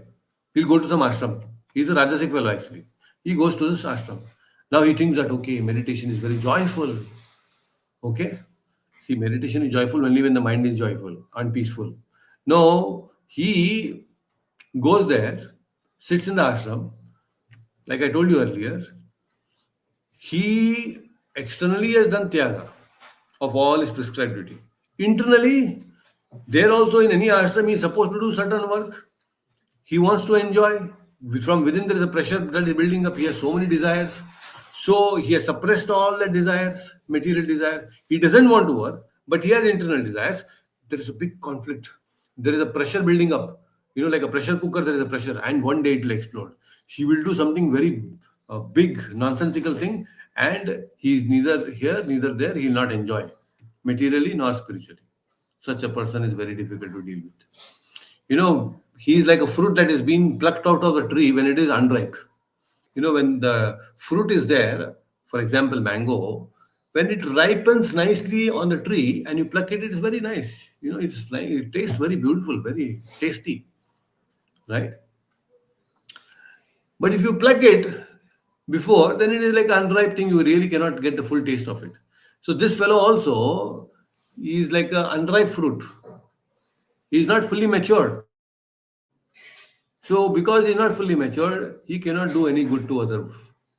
He'll go to some ashram. He's a Rajasic fellow actually. He goes to this ashram. Now he thinks that, okay, meditation is very joyful. Okay? See, meditation is joyful only when the mind is joyful and peaceful. No, he goes there, sits in the ashram, like I told you earlier, he externally has done tyaga of all his prescribed duty. Internally, there also in any ashram, he is supposed to do certain work. He wants to enjoy. From within, there is a pressure that is building up. He has so many desires. So he has suppressed all the desires, material desire. He doesn't want to work, but he has internal desires. There is a big conflict. There is a pressure building up. Like a pressure cooker, there is a pressure, and one day it will explode. She will do something very big, nonsensical thing, and he is neither here, neither there. He will not enjoy materially nor spiritually. Such a person is very difficult to deal with. He is like a fruit that is being plucked out of the tree when it is unripe. When the fruit is there, for example, mango, when it ripens nicely on the tree and you pluck it, it is very nice. It tastes very beautiful, very tasty, right? But if you pluck it before, then it is like unripe thing. You really cannot get the full taste of it. So this fellow also is like an unripe fruit. He is not fully matured. So because he's not fully matured, he cannot do any good to others,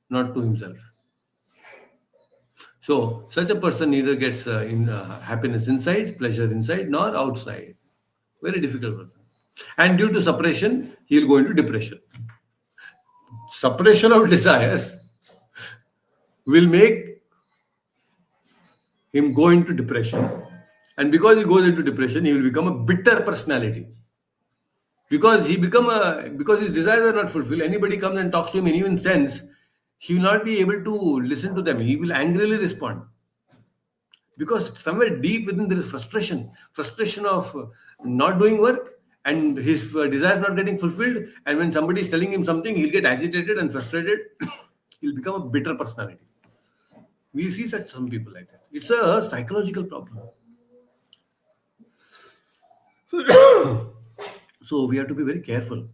not to himself. So such a person neither gets happiness inside, pleasure inside, nor outside. Very difficult person. And due to suppression, he will go into depression. Suppression of desires will make him go into depression. And because he goes into depression, he will become a bitter personality. Because because his desires are not fulfilled, anybody comes and talks to him in even sense, he will not be able to listen to them. He will angrily respond. Because somewhere deep within there is frustration of not doing work and his desires not getting fulfilled. And when somebody is telling him something, he'll get agitated and frustrated. He'll become a bitter personality. We see such some people like that. It's a psychological problem. So we have to be very careful.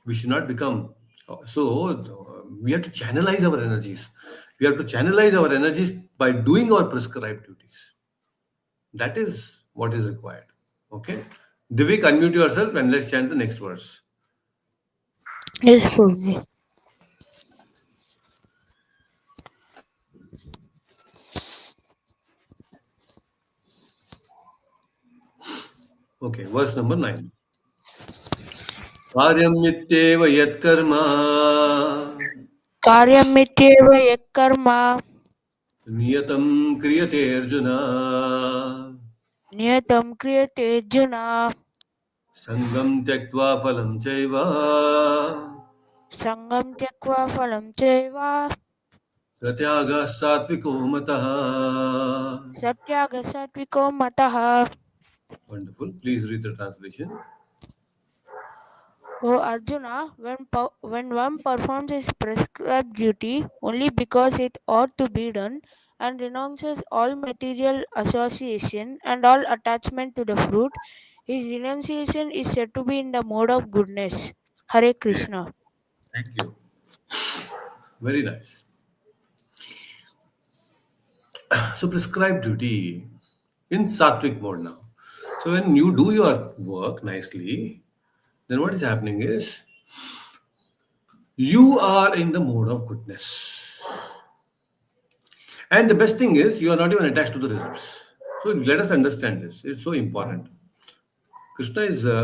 We should not become we have to channelize our energies. We have to channelize our energies by doing our prescribed duties. That is what is required. Okay. Divik, unmute yourself and let's chant the next verse. Yes, Prabhuji. Okay, verse number 9. कार्यमित्येव यत्कर्म कार्यमित्येव यः कर्म नियतं क्रियते अर्जुन नियतं क्रियते अर्जुन सङ्गं त्यक्त्वा फलं चैव सङ्गं त्यक्त्वा फलं चैव प्रत्यागः सात्विको मतः. सत्यागसात्विको मतः. Wonderful. Please read the translation. O Arjuna, when one performs his prescribed duty only because it ought to be done and renounces all material association and all attachment to the fruit, his renunciation is said to be in the mode of goodness. Hare Yeah. Krishna. Thank you. Very nice. So prescribed duty in sattvic mode now. So when you do your work nicely, then what is happening is you are in the mode of goodness. And the best thing is you are not even attached to the results. So let us understand this. It's so important. Krishna is a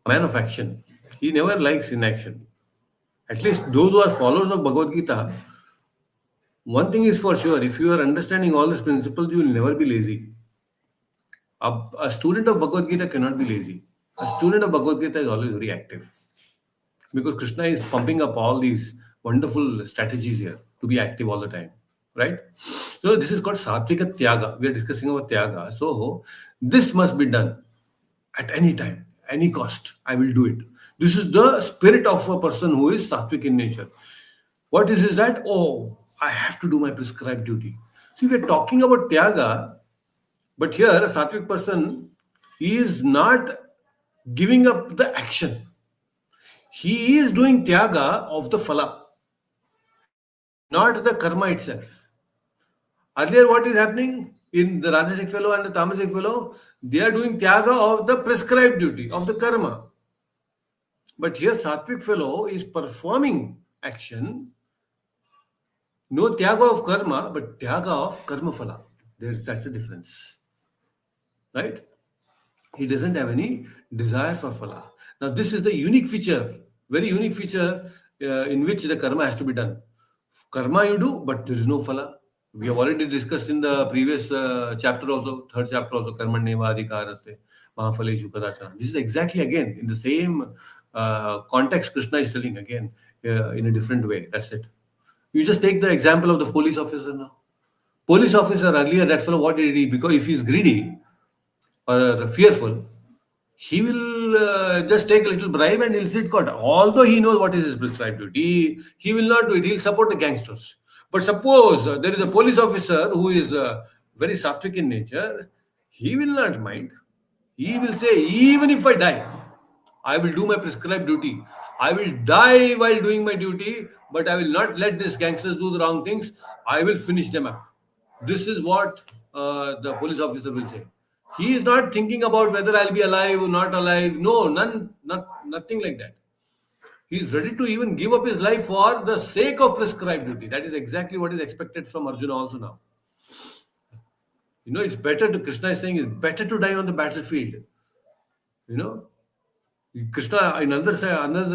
man of action. He never likes inaction. At least those who are followers of Bhagavad Gita, one thing is for sure, if you are understanding all these principles, you will never be lazy. A student of Bhagavad Gita cannot be lazy. A student of Bhagavad Gita is always very active because Krishna is pumping up all these wonderful strategies here to be active all the time, right? So this is called Satvika Tyaga. We are discussing about Tyaga. So this must be done at any time, any cost. I will do it. This is the spirit of a person who is Sattvic in nature. What is that? Oh, I have to do my prescribed duty. See, we are talking about Tyaga, but here a Sattvic person, he is not giving up the action. He is doing Tyaga of the Phala, not the karma itself. Earlier, what is happening in the Rajasic fellow and the Tamasic fellow? They are doing Tyaga of the prescribed duty, of the karma. But here, Sattvic fellow is performing action, no Tyaga of karma, but Tyaga of karma phala. That's the difference, right? He doesn't have any desire for phala. Now, this is the unique feature, very unique feature in which the karma has to be done. Karma you do, but there is no phala. We have already discussed in the previous chapter also, third chapter also, karmanyeva adhikaraste, mahaphaleshu kadachana. This is exactly again in the same context Krishna is telling again in a different way. That's it. You just take the example of the police officer now. Police officer earlier, that fellow, what did he? Because if he's greedy or fearful, he will just take a little bribe and he'll sit court. Although he knows what is his prescribed duty, he will not do it. He'll support the gangsters. But suppose there is a police officer who is very sattvic in nature, he will not mind. He will say, even if I die, I will do my prescribed duty. I will die while doing my duty, but I will not let these gangsters do the wrong things. I will finish them up. This is what the police officer will say. He is not thinking about whether I'll be alive or not alive. No, nothing like that. He is ready to even give up his life for the sake of prescribed duty. That is exactly what is expected from Arjuna also now. You know, it's better to, Krishna is saying, it's better to die on the battlefield. You know, Krishna in another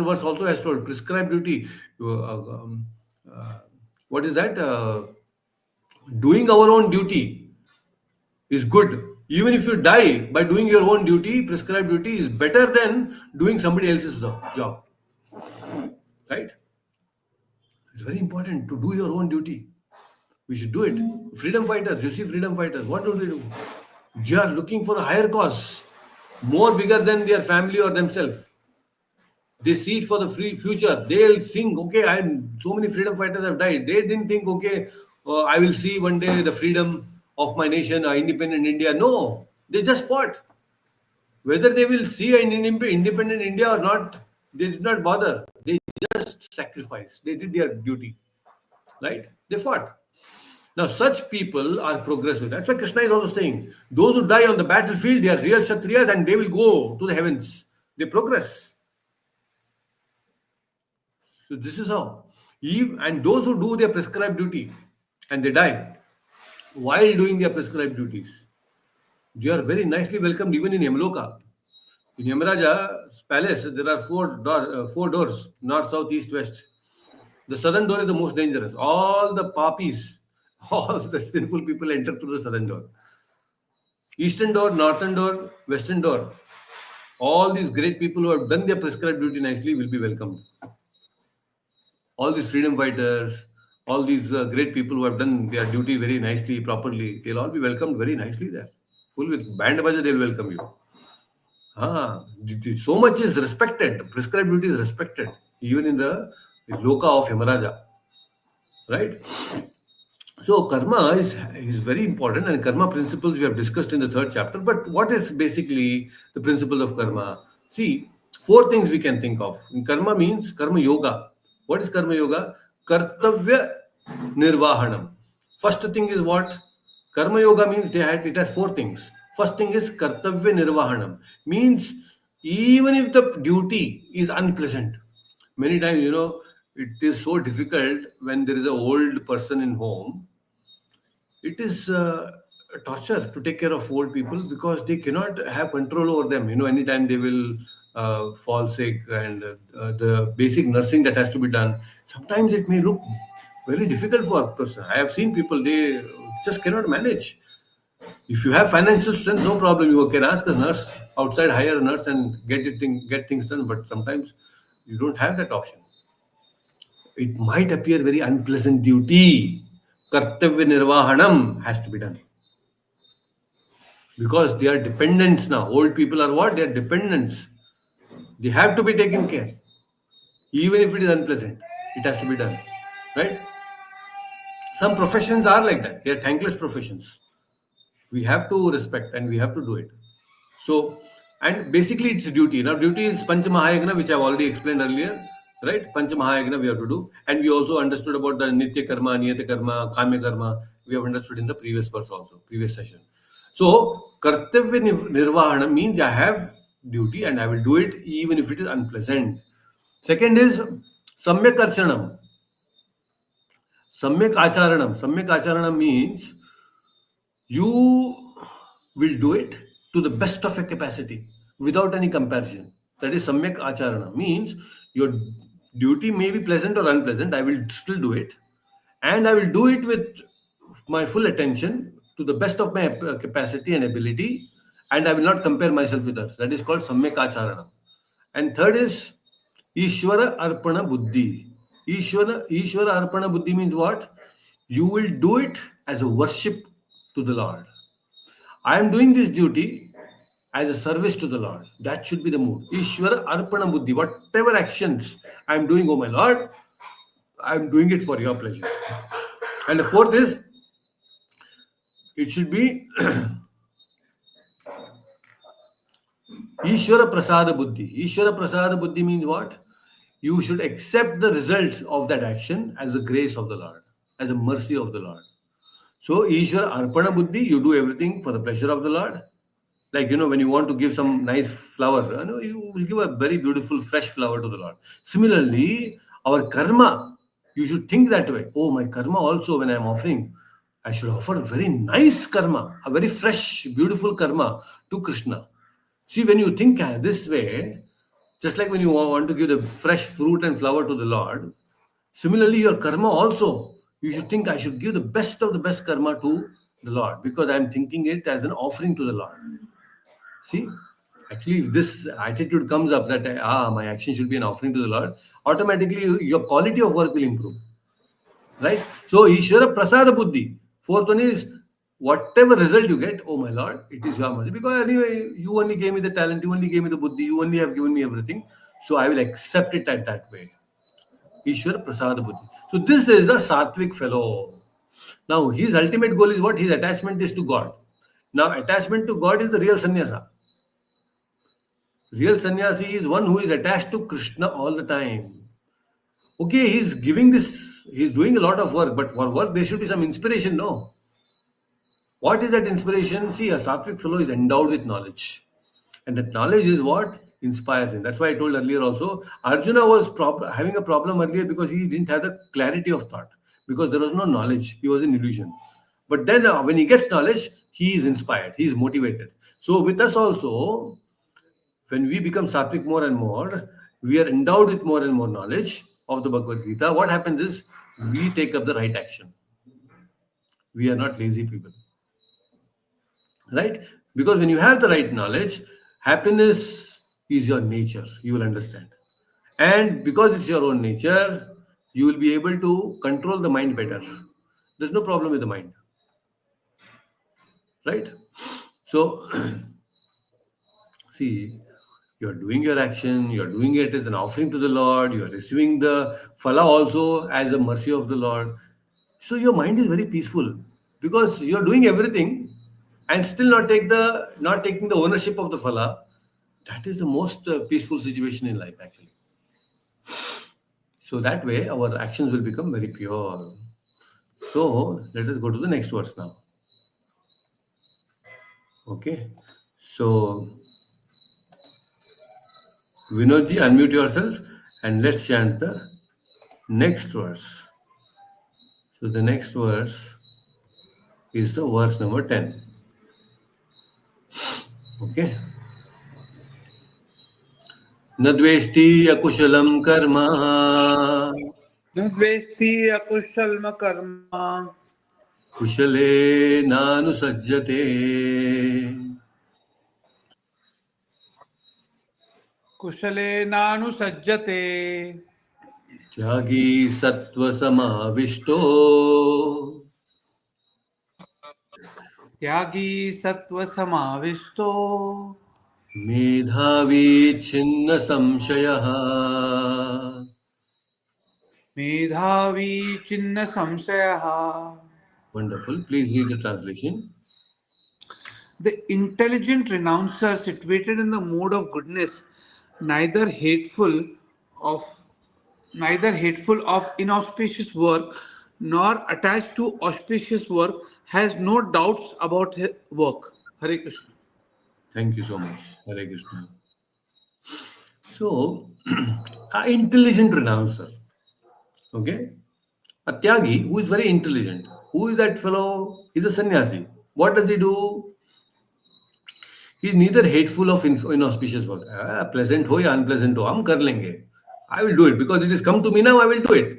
verse also has told prescribed duty. Uh, what is that? Doing our own duty is good. Even if you die by doing your own duty, prescribed duty is better than doing somebody else's job. Right? It's very important to do your own duty. We should do it. Freedom fighters, you see freedom fighters, what do they do? They are looking for a higher cause, more bigger than their family or themselves. They see it for the free future. They'll think, okay, I'm so many freedom fighters have died. They didn't think, okay, I will see one day the freedom of my nation, independent India. No, they just fought. Whether they will see an independent India or not, they did not bother. They just sacrificed. They did their duty, right? They fought. Now, such people are progressive. That's why Krishna is also saying, those who die on the battlefield, they are real Kshatriyas and they will go to the heavens. They progress. So this is how. And those who do their prescribed duty and they die while doing their prescribed duties, they are very nicely welcomed even in Yamloka. In Yamaraja's palace, there are four doors: north, south, east, west. The southern door is the most dangerous. All the papis, all the sinful people enter through the southern door. Eastern door, northern door, western door. All these great people who have done their prescribed duty nicely will be welcomed. All these freedom fighters, all these great people who have done their duty very nicely, properly, they'll all be welcomed very nicely there. Full with band baja, they'll welcome you. So much is respected. Prescribed duty is respected, even in the loka of Yamaraja, right? So karma is very important, and karma principles we have discussed in the third chapter. But what is basically the principle of karma? See, four things we can think of. Karma means karma yoga. What is karma yoga? Kartavya nirvahanam. First thing is what? Karma yoga means it has four things. First thing is kartavya nirvahanam. Means even if the duty is unpleasant, many times, it is so difficult when there is an old person in home. It is a torture to take care of old people because they cannot have control over them. Anytime they will fall sick, and the basic nursing that has to be done. Sometimes it may look very difficult for a person. I have seen people, they just cannot manage. If you have financial strength, no problem. You can ask a nurse outside, hire a nurse and get things done. But sometimes you don't have that option. It might appear very unpleasant duty. Kartavya nirvahanam has to be done. Because they are dependents now. Old people are what? They are dependents. They have to be taken care. Even if it is unpleasant, it has to be done. Right? Some professions are like that. They are thankless professions. We have to respect and we have to do it. So, and basically it's duty. Now, duty is Panchamahayagna, which I've already explained earlier. Right? Panchamahayagna we have to do. And we also understood about the Nitya Karma, Niyata Karma, Kamya Karma. We have understood in the previous verse also, previous session. So, Kartavya Nirvahana means I have duty and I will do it even if it is unpleasant. Second is Samyak Archanam. Samyak Acharanam. Samyak Acharanam means you will do it to the best of your capacity without any comparison. That is Samyak Acharana. Means your duty may be pleasant or unpleasant, I will still do it. And I will do it with my full attention to the best of my capacity and ability. And I will not compare myself with others. That is called Samyak Acharana. And third is Ishvara Arpana Buddhi. Ishvara Arpana Buddhi means what? You will do it as a worship to the Lord. I am doing this duty as a service to the Lord. That should be the mood. Ishvara Arpana Buddhi. Whatever actions I am doing, oh my Lord, I am doing it for your pleasure. And the fourth is, it should be Ishvara Prasada Buddhi. Ishvara Prasada Buddhi means what? You should accept the results of that action as the grace of the Lord, as a mercy of the Lord. So, Ishvara Arpana Buddhi, you do everything for the pleasure of the Lord. Like, when you want to give some nice flower, you will give a very beautiful, fresh flower to the Lord. Similarly, our karma, you should think that way. Oh, my karma also, when I am offering, I should offer a very nice karma, a very fresh, beautiful karma to Krishna. See, when you think this way, just like when you want to give the fresh fruit and flower to the Lord, similarly, your karma also, you should think I should give the best of the best karma to the Lord because I am thinking it as an offering to the Lord. See, actually, if this attitude comes up that my action should be an offering to the Lord, automatically your quality of work will improve. Right? So, Ishvara Prasada Buddhi. Fourth one is whatever result you get, oh my Lord, it is your mercy. Because anyway, you only gave me the talent, you only gave me the buddhi, you only have given me everything. So, I will accept it at that way. Ishvara Prasada Buddhi. So, this is a Sattvic fellow. Now, his ultimate goal is what? His attachment is to God. Now, attachment to God is the real sannyasa. Real sannyasi is one who is attached to Krishna all the time. Okay, he's giving this, he's doing a lot of work, but for work there should be some inspiration, no? What is that inspiration? See, a sattvic fellow is endowed with knowledge. And that knowledge is what inspires him. That's why I told earlier also, Arjuna was having a problem earlier because he didn't have the clarity of thought, because there was no knowledge. He was in illusion. But then when he gets knowledge, he is inspired, he is motivated. So with us also, when we become sattvic more and more, we are endowed with more and more knowledge of the Bhagavad Gita. What happens is we take up the right action. We are not lazy people, right? Because when you have the right knowledge, happiness is your nature. You will understand. And because it's your own nature, you will be able to control the mind better. There's no problem with the mind, right? So, see, you're doing your action, you're doing it as an offering to the Lord, you're receiving the phala also as a mercy of the Lord. So your mind is very peaceful because you're doing everything and still not taking the ownership of the phala. That is the most peaceful situation in life, actually. So that way our actions will become very pure. So let us go to the next verse now. Okay. So Vinodji, unmute yourself and let's chant the next verse. So the next verse is the verse number 10. Okay. Nadvesti akushalam karma न द्वेष्टि अकुशलम कर्म kushale nanusajjate कुशलेनानुसज्जते tyagi sattva samavishto त्यागी सत्व समाविष्टो medhavi chinna samshayah. मेधावी चिन्ह संशयः. Wonderful. Please read the translation. The intelligent renouncer situated in the mood of goodness, neither hateful of neither hateful of inauspicious work nor attached to auspicious work, has no doubts about his work. Hare Krishna. Thank you so much. Hare Krishna. So, an intelligent renouncer. Okay. A tyagi who is very intelligent. Who is that fellow? He's a sannyasi. What does he do? He's neither hateful of inauspicious work. Pleasant ho ya unpleasant ho, hum kar lenge. I will do it because it has come to me now. I will do it.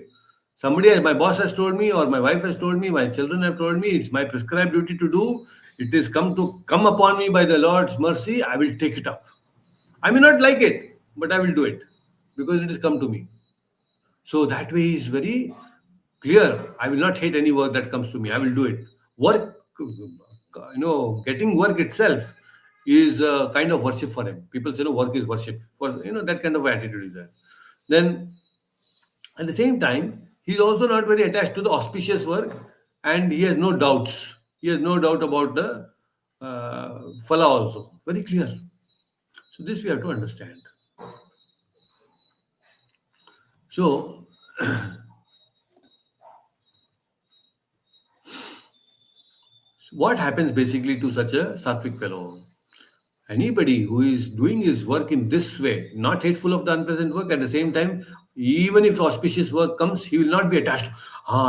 Somebody, my boss has told me, or my wife has told me, my children have told me, it's my prescribed duty to do. It is come upon me by the Lord's mercy. I will take it up. I may not like it, but I will do it because it has come to me. So that way is very clear. I will not hate any work that comes to me. I will do it. Work, getting work itself is a kind of worship for him. People say, no, work is worship. For that kind of attitude is there. Then at the same time, he is also not very attached to the auspicious work, and he has no doubts. He has no doubt about the phala also. Very clear. So this we have to understand. So what happens basically to such a sattvic fellow? Anybody who is doing his work in this way, not hateful of the unpleasant work, at the same time, even if auspicious work comes, he will not be attached.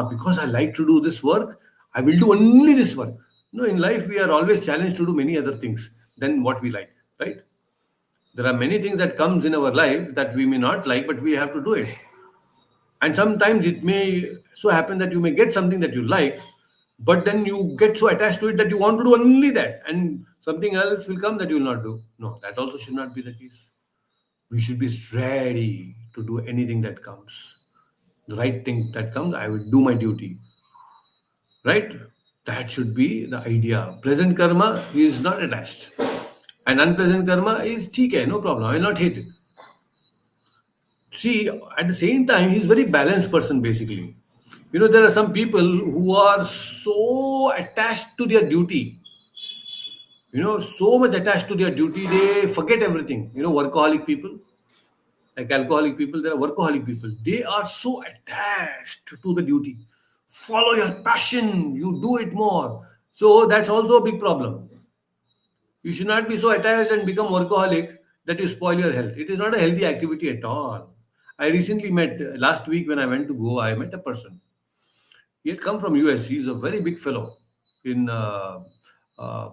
Because I like to do this work, I will do only this work. No, in life we are always challenged to do many other things than what we like, right? There are many things that comes in our life that we may not like, but we have to do it. And sometimes it may so happen that you may get something that you like, but then you get so attached to it that you want to do only that, and something else will come that you will not do. No, that also should not be the case. We should be ready to do anything that comes. The right thing that comes, I will do my duty. Right? That should be the idea. Pleasant karma is not attached. And unpleasant karma is theek, no problem. I will not hate it. See, at the same time, he's a very balanced person, basically. There are some people who are so attached to their duty. So much attached to their duty, they forget everything. Workaholic people, like alcoholic people, there are workaholic people. They are so attached to the duty. Follow your passion, you do it more. So that's also a big problem. You should not be so attached and become workaholic that you spoil your health. It is not a healthy activity at all. I recently met, last week when I went to Goa, I met a person. He had come from US. He's a very big fellow in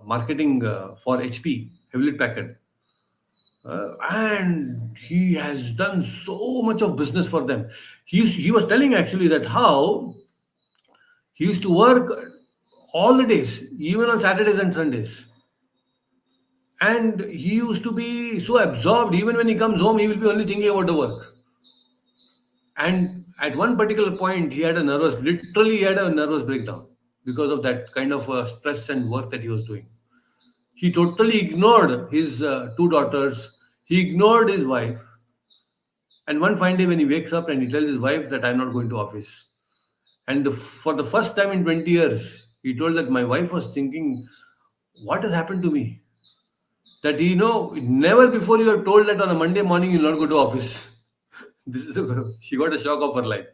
marketing for HP, Hewlett Packard. And he has done so much of business for them. He was telling actually that how he used to work all the days, even on Saturdays and Sundays. And he used to be so absorbed, even when he comes home, he will be only thinking about the work. And at one particular point, literally, he had a nervous breakdown because of that kind of stress and work that he was doing. He totally ignored his two daughters, he ignored his wife. And one fine day, when he wakes up and he tells his wife that I'm not going to office. And for the first time in 20 years, he told that my wife was thinking, what has happened to me? That never before you are told that on a Monday morning you'll not go to office. She got a shock of her life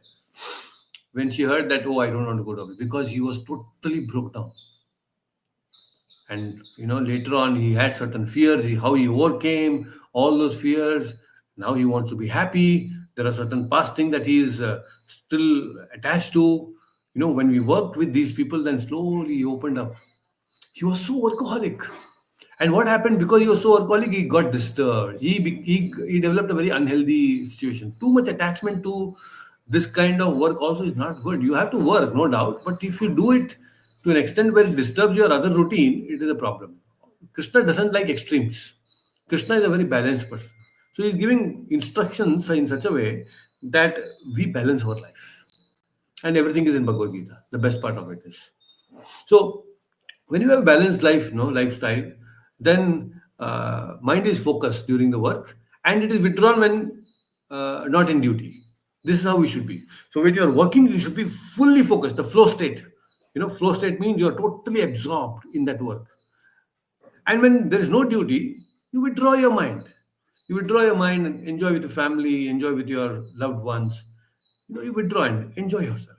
when she heard that, oh, I don't want to go to office, because he was totally broke down. And later on he had certain fears, how he overcame all those fears. Now he wants to be happy. There are certain past things that he is still attached to. When we worked with these people, then slowly he opened up. He was so workaholic. And what happened, because he was so workaholic, he got disturbed. He developed a very unhealthy situation. Too much attachment to this kind of work also is not good. You have to work, no doubt, but if you do it to an extent where it disturbs your other routine, it is a problem. Krishna doesn't like extremes. Krishna is a very balanced person. So he's giving instructions in such a way that we balance our life. And everything is in Bhagavad Gita. The best part of it is. So when you have a balanced life, no lifestyle, then mind is focused during the work, and it is withdrawn when not in duty. This is how we should be. So when you are working, you should be fully focused. The flow state. Flow state means you are totally absorbed in that work. And when there is no duty, you withdraw your mind. You withdraw your mind and enjoy with your family, enjoy with your loved ones. You withdraw and enjoy yourself.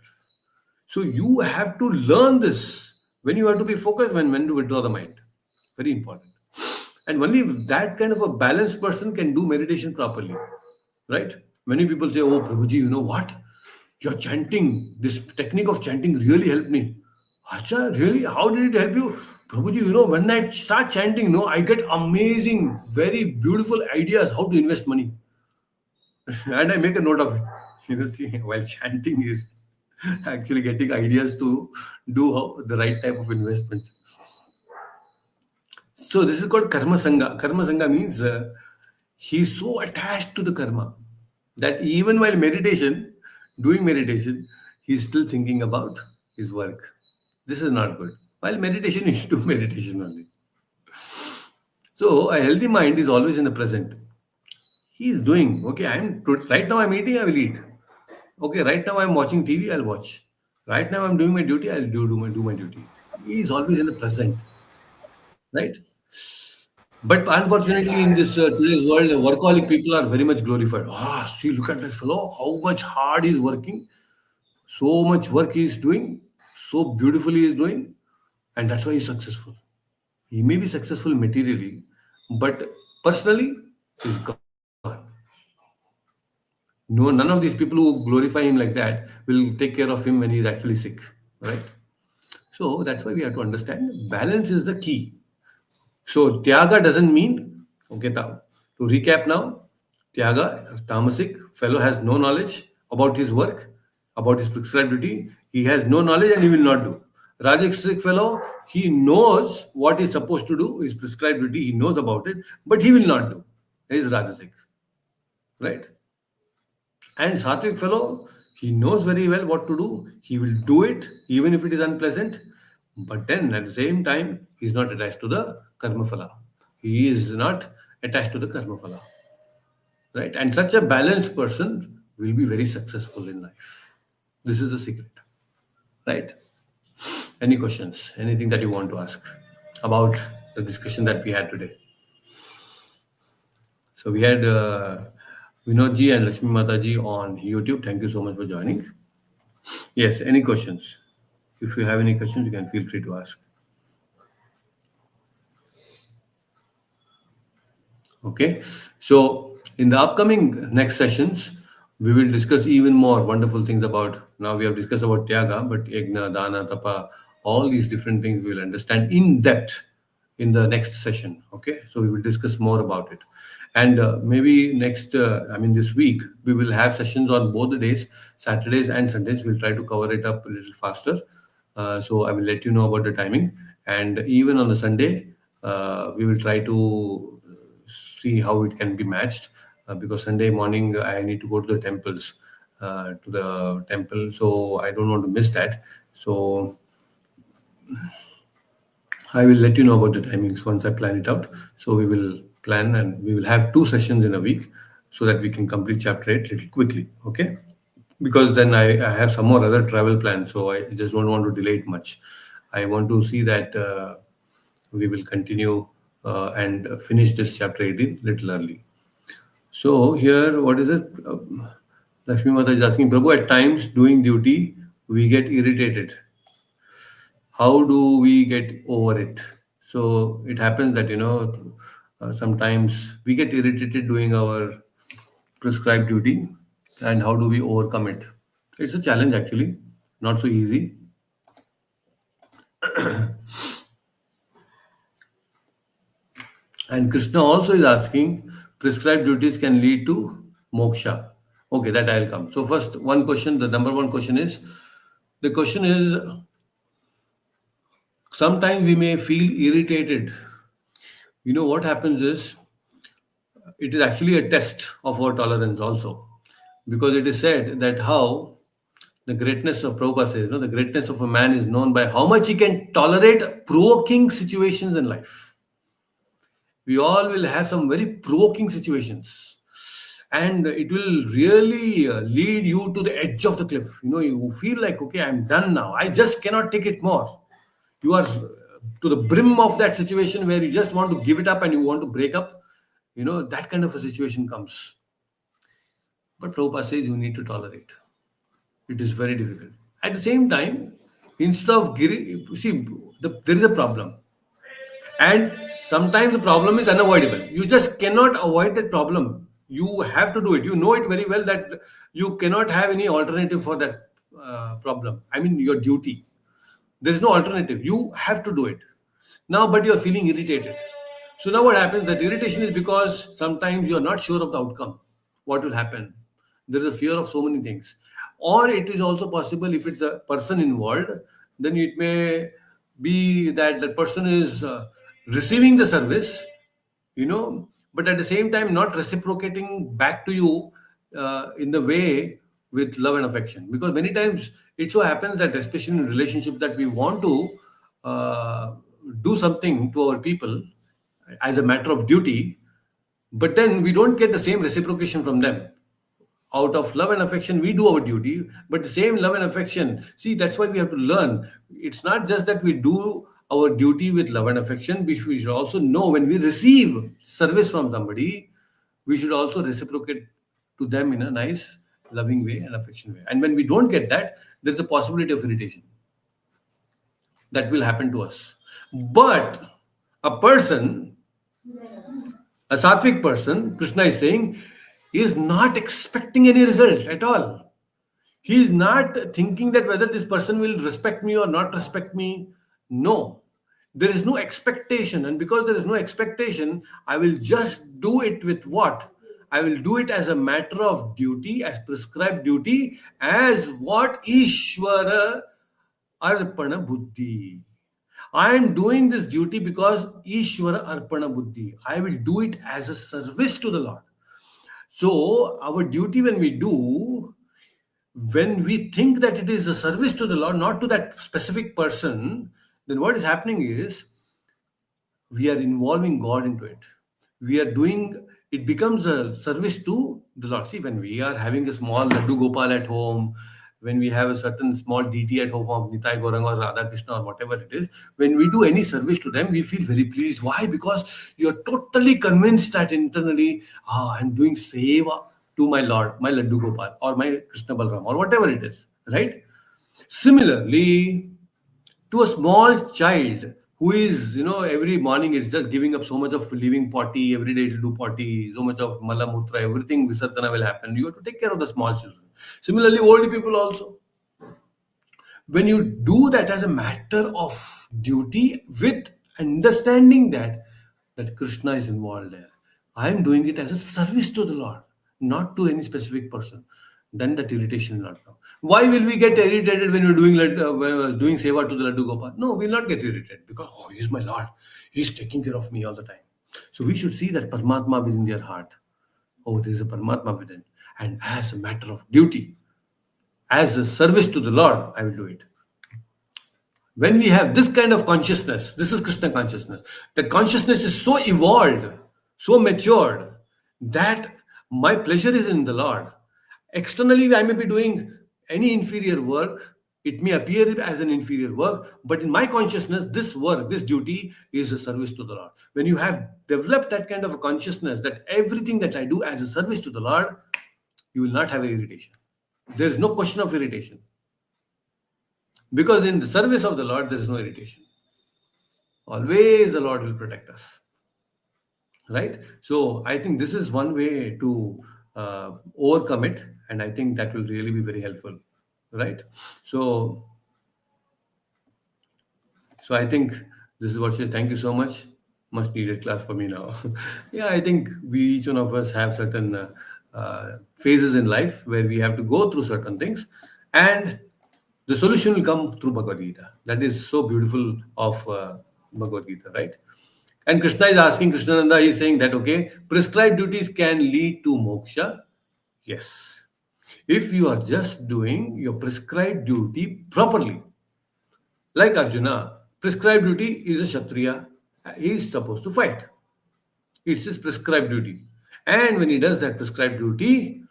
So you have to learn this, when you have to be focused, when to withdraw the mind. Very important. And only that kind of a balanced person can do meditation properly. Right? Many people say, oh, Prabhuji, you know what? Your chanting, this technique of chanting really helped me. Acha, really? How did it help you? Prabhuji, when I start chanting, I get amazing, very beautiful ideas how to invest money. And I make a note of it. See, while chanting is actually getting ideas to do the right type of investments. So this is called karma sangha. Karma sangha means he's so attached to the karma that even while doing meditation, he's still thinking about his work. This is not good. While meditation, you should do meditation only. So a healthy mind is always in the present. He is doing, okay, right now I'm eating, I will eat. Okay, right now I'm watching TV, I'll watch. Right now I'm doing my duty, I'll do my duty. He is always in the present, right? But unfortunately, in this today's world, workaholic people are very much glorified. Ah, see, look at that fellow, how much hard he's working, so much work he's doing, so beautifully he's doing, and that's why he's successful. He may be successful materially, but personally, he's gone. No, none of these people who glorify him like that will take care of him when he's actually sick, right? So that's why we have to understand balance is the key. So Tyaga doesn't mean, okay, to recap now, Tyaga, Tamasic, fellow has no knowledge about his work, about his prescribed duty. He has no knowledge and he will not do. Rajasic fellow, he knows what he's supposed to do, his prescribed duty, he knows about it, but he will not do. He is Rajasic, right? And Sattvic fellow, he knows very well what to do. He will do it even if it is unpleasant. But then at the same time, he is not attached to the karma phala. He is not attached to the karma phala. Right? And such a balanced person will be very successful in life. This is the secret. Right? Any questions? Anything that you want to ask about the discussion that we had today. So we had Vinodji and Lakshmi Mataji on YouTube. Thank you so much for joining. Yes, any questions? If you have any questions, you can feel free to ask. Okay, so in the upcoming next sessions, we will discuss even more wonderful things about. Now we have discussed about Tyaga, but Yagna, Dana, Tapa, all these different things we will understand in depth in the next session. Okay, so we will discuss more about it, and maybe next, I mean this week, we will have sessions on both the days, Saturdays and Sundays. We'll try to cover it up a little faster. So I will let you know about the timing, and even on the Sunday, we will try to see how it can be matched, because Sunday morning I need to go to the temples, to the temple, so I don't want to miss that. So I will let you know about the timings once I plan it out. So we will plan and we will have two sessions in a week so that we can complete chapter 8 little quickly. Okay. Because then I have some more other travel plans. So I just don't want to delay it much. I want to see that we will continue and finish this chapter 18 little early. So here, what is it? Lakshmi Mata is asking, Prabhu, at times doing duty, we get irritated. How do we get over it? So it happens that, sometimes we get irritated doing our prescribed duty, and how do we overcome it? It's a challenge actually, not so easy. And Krishna also is asking, prescribed duties can lead to moksha. Okay, that I'll come. So first, one question, the number one question is, the question is, sometimes we may feel irritated. What happens is, it is actually a test of our tolerance also, because it is said that how the greatness of Prabhupada says, the greatness of a man is known by how much he can tolerate provoking situations in life. We all will have some very provoking situations, and it will really lead you to the edge of the cliff. You feel like, okay, I'm done now, I just cannot take it more. You are to the brim of that situation where you just want to give it up and you want to break up. That kind of a situation comes. But Prabhupada says you need to tolerate. It is very difficult. At the same time, instead of see, there is a problem, and sometimes the problem is unavoidable. You just cannot avoid that problem. You have to do it. You know it very well that you cannot have any alternative for that problem. I mean, your duty. There is no alternative. You have to do it. Now, but you are feeling irritated. So now what happens? That irritation is because sometimes you are not sure of the outcome. What will happen? There is a fear of so many things. Or it is also possible, if it's a person involved, then it may be that the person is receiving the service, but at the same time not reciprocating back to you in the way with love and affection. Because many times it so happens that, especially in relationships, that we want to uh, do something to our people as a matter of duty, but then we don't get the same reciprocation from them. Out of love and affection, we do our duty, but the same love and affection, see, that's why we have to learn. It's not just that we do our duty with love and affection. We should also know, when we receive service from somebody, we should also reciprocate to them in a nice, loving way and affection way. And when we don't get that, there's a possibility of irritation that will happen to us. But a person, a sattvic person, Krishna is saying, is not expecting any result at all. He is not thinking that whether this person will respect me or not respect me. No, there is no expectation. And because there is no expectation, I will just do it with what? I will do it as a matter of duty, as prescribed duty, as what Ishvara Arpana Buddhi. I am doing this duty because Ishvara Arpana Buddhi. I will do it as a service to the Lord. So, our duty, when we do, when we think that it is a service to the Lord, not to that specific person, then what is happening is we are involving God into it. We are doing, it becomes a service to the Lord. See, when we are having a small Laddu Gopal at home, when we have a certain small deity at home of Nitai Gorang or Radha Krishna or whatever it is, when we do any service to them, we feel very pleased. Why? Because you're totally convinced that internally, I'm doing seva to my Lord, my Laddu Gopal, or my Krishna Balram, or whatever it is, right? Similarly, to a small child who is, every morning it's just giving up so much of leaving potty, every day to do potty, so much of mala mutra, everything visarjana will happen. You have to take care of the small children. Similarly, old people also, when you do that as a matter of duty with understanding that Krishna is involved there, I am doing it as a service to the Lord, not to any specific person, then that irritation will not come. Why will we get irritated when we're when we're doing seva to the Laddu Gopal? No, we'll not get irritated because, oh, he's my Lord, he's taking care of me all the time. So we should see that Paramatma within their heart. Oh, there is a Paramatma within, and as a matter of duty, as a service to the Lord, I will do it. When we have this kind of consciousness, this is Krishna consciousness. The consciousness is so evolved, so matured, that my pleasure is in the Lord. Externally, I may be doing any inferior work. It may appear as an inferior work, but in my consciousness, this work, this duty is a service to the Lord. When you have developed that kind of a consciousness that everything that I do as a service to the Lord, you will not have irritation. There is no question of irritation. Because in the service of the Lord, there is no irritation. Always the Lord will protect us. Right? So I think this is one way to overcome it. And I think that will really be very helpful. Right? So I think this is what she says. Thank you so much. Much needed class for me now. Yeah, I think each one of us have certain phases in life where we have to go through certain things. And the solution will come through Bhagavad Gita. That is so beautiful of Bhagavad Gita, right? And Krishna is asking, Krishnananda is saying that, okay, prescribed duties can lead to moksha. Yes. If you are just doing your prescribed duty properly. Like Arjuna, prescribed duty is a Kshatriya. He is supposed to fight. It's his prescribed duty. And when he does that prescribed duty,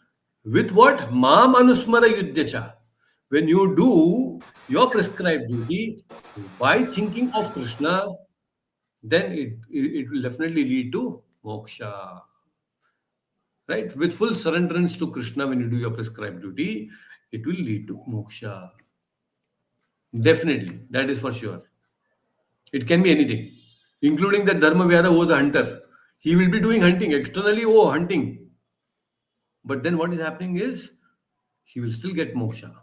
with what? Mam anusmara yuddhacha. When you do your prescribed duty by thinking of Krishna, then it will definitely lead to moksha. Right? With full surrenderance to Krishna when you do your prescribed duty, it will lead to moksha. Definitely. That is for sure. It can be anything, including that Dharma Vyada who was a hunter. He will be doing hunting externally, hunting. But then what is happening is he will still get moksha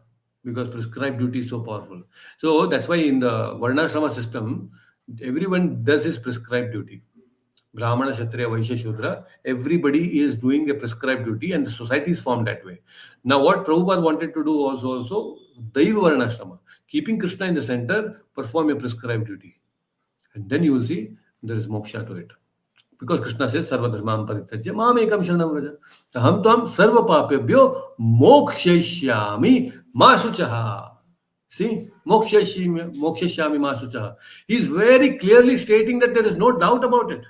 because prescribed duty is so powerful. So that's why in the Varnashrama system, everyone does his prescribed duty. Brahmana, Kshatriya, Vaishya, Shudra, everybody is doing a prescribed duty and the society is formed that way. Now what Prabhupada wanted to do was also Daiva Varnashrama, keeping Krishna in the center, perform a prescribed duty. And then you will see there is moksha to it. Because Krishna says, Sarva Dharmam Parityajya Mam Ekam Sharanam Vraja. So Ham Tam Sarva Papebhyo Mokshayami Masuchaha. See, Mokshayami Masuchaha. He is very clearly stating that there is no doubt about it.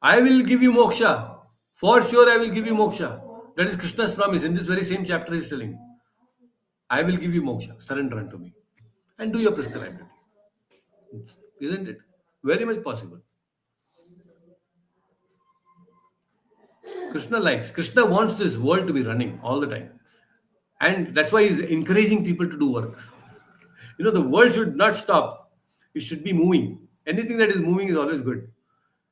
I will give you moksha. For sure, I will give you moksha. That is Krishna's promise. In this very same chapter, he is telling, I will give you moksha. Surrender unto me. And do your prescribed duty. Isn't it? Very much possible. Krishna wants this world to be running all the time. And that's why he's encouraging people to do work. The world should not stop. It should be moving. Anything that is moving is always good.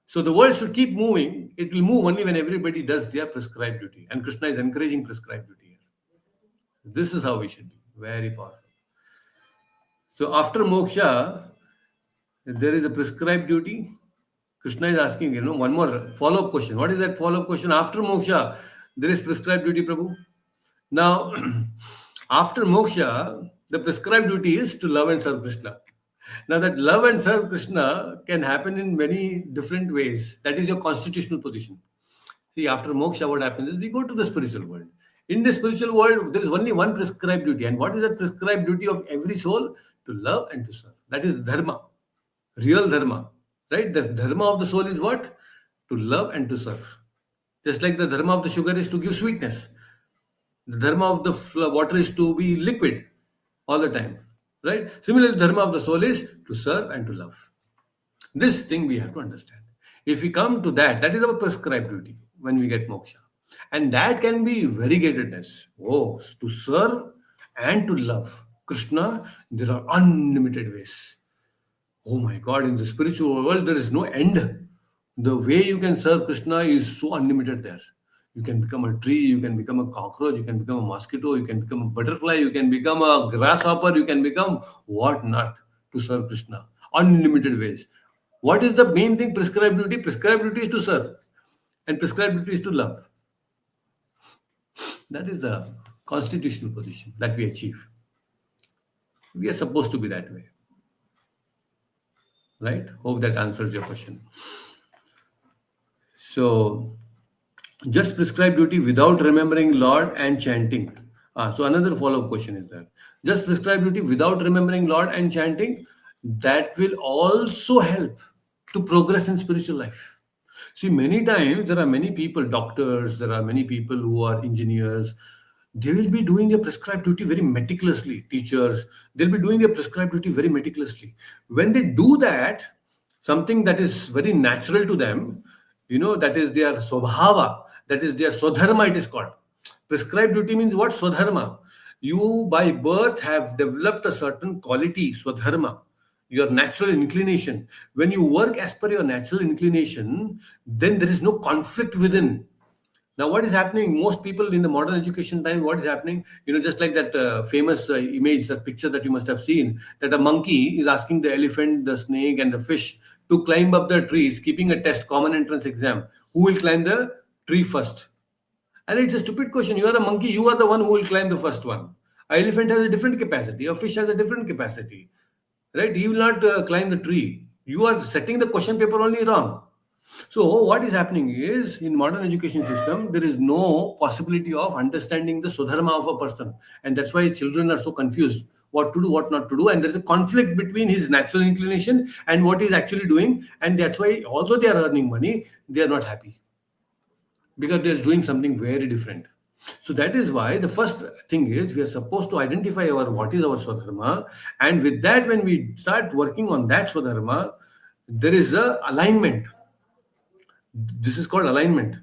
So the world should keep moving. It will move only when everybody does their prescribed duty. And Krishna is encouraging prescribed duty here. This is how we should be. Very powerful. So after moksha, there is a prescribed duty. Krishna is asking, one more follow-up question. What is that follow-up question? After moksha, there is prescribed duty, Prabhu. Now, after moksha, the prescribed duty is to love and serve Krishna. Now, that love and serve Krishna can happen in many different ways. That is your constitutional position. See, after moksha, what happens is we go to the spiritual world. In the spiritual world, there is only one prescribed duty. And what is that prescribed duty of every soul? To love and to serve. That is dharma, real dharma. Right? The dharma of the soul is what? To love and to serve. Just like the dharma of the sugar is to give sweetness. The dharma of the water is to be liquid all the time, right? Similarly, the dharma of the soul is to serve and to love. This thing we have to understand. If we come to that, that is our prescribed duty when we get moksha. And that can be variegatedness. Oh, to serve and to love. Krishna, there are unlimited ways. Oh my God, in the spiritual world, there is no end. The way you can serve Krishna is so unlimited there. You can become a tree, you can become a cockroach, you can become a mosquito, you can become a butterfly, you can become a grasshopper, you can become what not to serve Krishna. Unlimited ways. What is the main thing? Prescribed duty. Prescribed duty is to serve, and prescribed duty is to love. That is the constitutional position that we achieve. We are supposed to be that way, right? Hope that answers your question. So, just prescribe duty without remembering Lord and chanting. So another follow-up question is that just prescribe duty without remembering Lord and chanting, that will also help to progress in spiritual life. See, many times there are many people, doctors, there are many people who are engineers, they will be doing their prescribed duty very meticulously. Teachers, they'll be doing their prescribed duty very meticulously. When they do that, something that is very natural to them, that is their swabhava, that is their swadharma, it is called. Prescribed duty means what? Swadharma. You by birth have developed a certain quality, swadharma, your natural inclination. When you work as per your natural inclination, then there is no conflict within. Now, what is happening? Most people in the modern education time, what is happening? Just like that famous image, that picture that you must have seen, that a monkey is asking the elephant, the snake, and the fish to climb up the trees, keeping a test, common entrance exam. Who will climb the tree first? And it's a stupid question. You are a monkey, you are the one who will climb the first one. An elephant has a different capacity, a fish has a different capacity, right? He will not climb the tree. You are setting the question paper only wrong. So what is happening is in modern education system, there is no possibility of understanding the swadharma of a person. And that's why children are so confused what to do, what not to do. And there's a conflict between his natural inclination and what he's actually doing. And that's why although they are earning money, they are not happy because they're doing something very different. So that is why the first thing is we are supposed to identify what is our swadharma. And with that, when we start working on that swadharma, there is a alignment. This is called alignment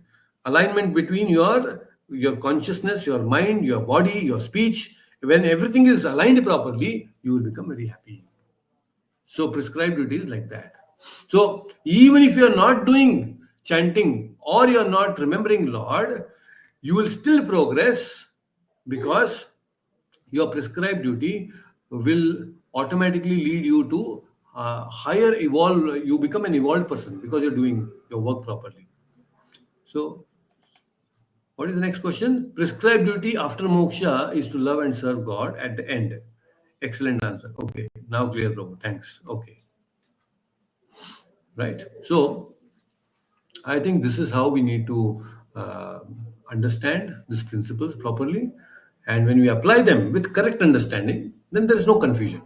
between your consciousness, your mind, your body, your speech. When everything is aligned properly, you will become very happy. So prescribed duty is like that. So even if you are not doing chanting or you are not remembering Lord, you will still progress because your prescribed duty will automatically lead you to higher evolve. You become an evolved person because you're doing your work properly. So, what is the next question? Prescribed duty after moksha is to love and serve God at the end. Excellent answer. Okay, now clear, bro. Thanks. Okay, right. So, I think this is how we need to understand these principles properly. And when we apply them with correct understanding, then there is no confusion.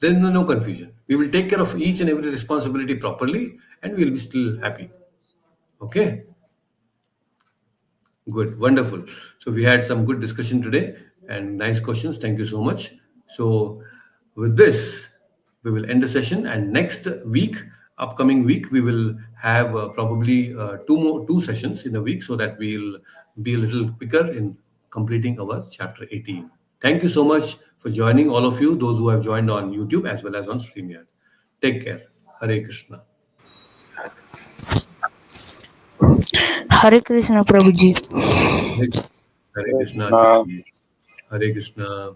There is no confusion. We will take care of each and every responsibility properly and we will be still happy. Okay. Good, wonderful. So we had some good discussion today and nice questions. Thank you so much. So with this, we will end the session. And next week, upcoming week, we will have probably two sessions in a week, so that we'll be a little quicker in completing our chapter 18. Thank you so much for joining, all of you, those who have joined on YouTube as well as on StreamYard. Take care. Hare Krishna. Hare Krishna, Prabhuji. Hare Hare Hare Krishna. Krishna. Hare Krishna.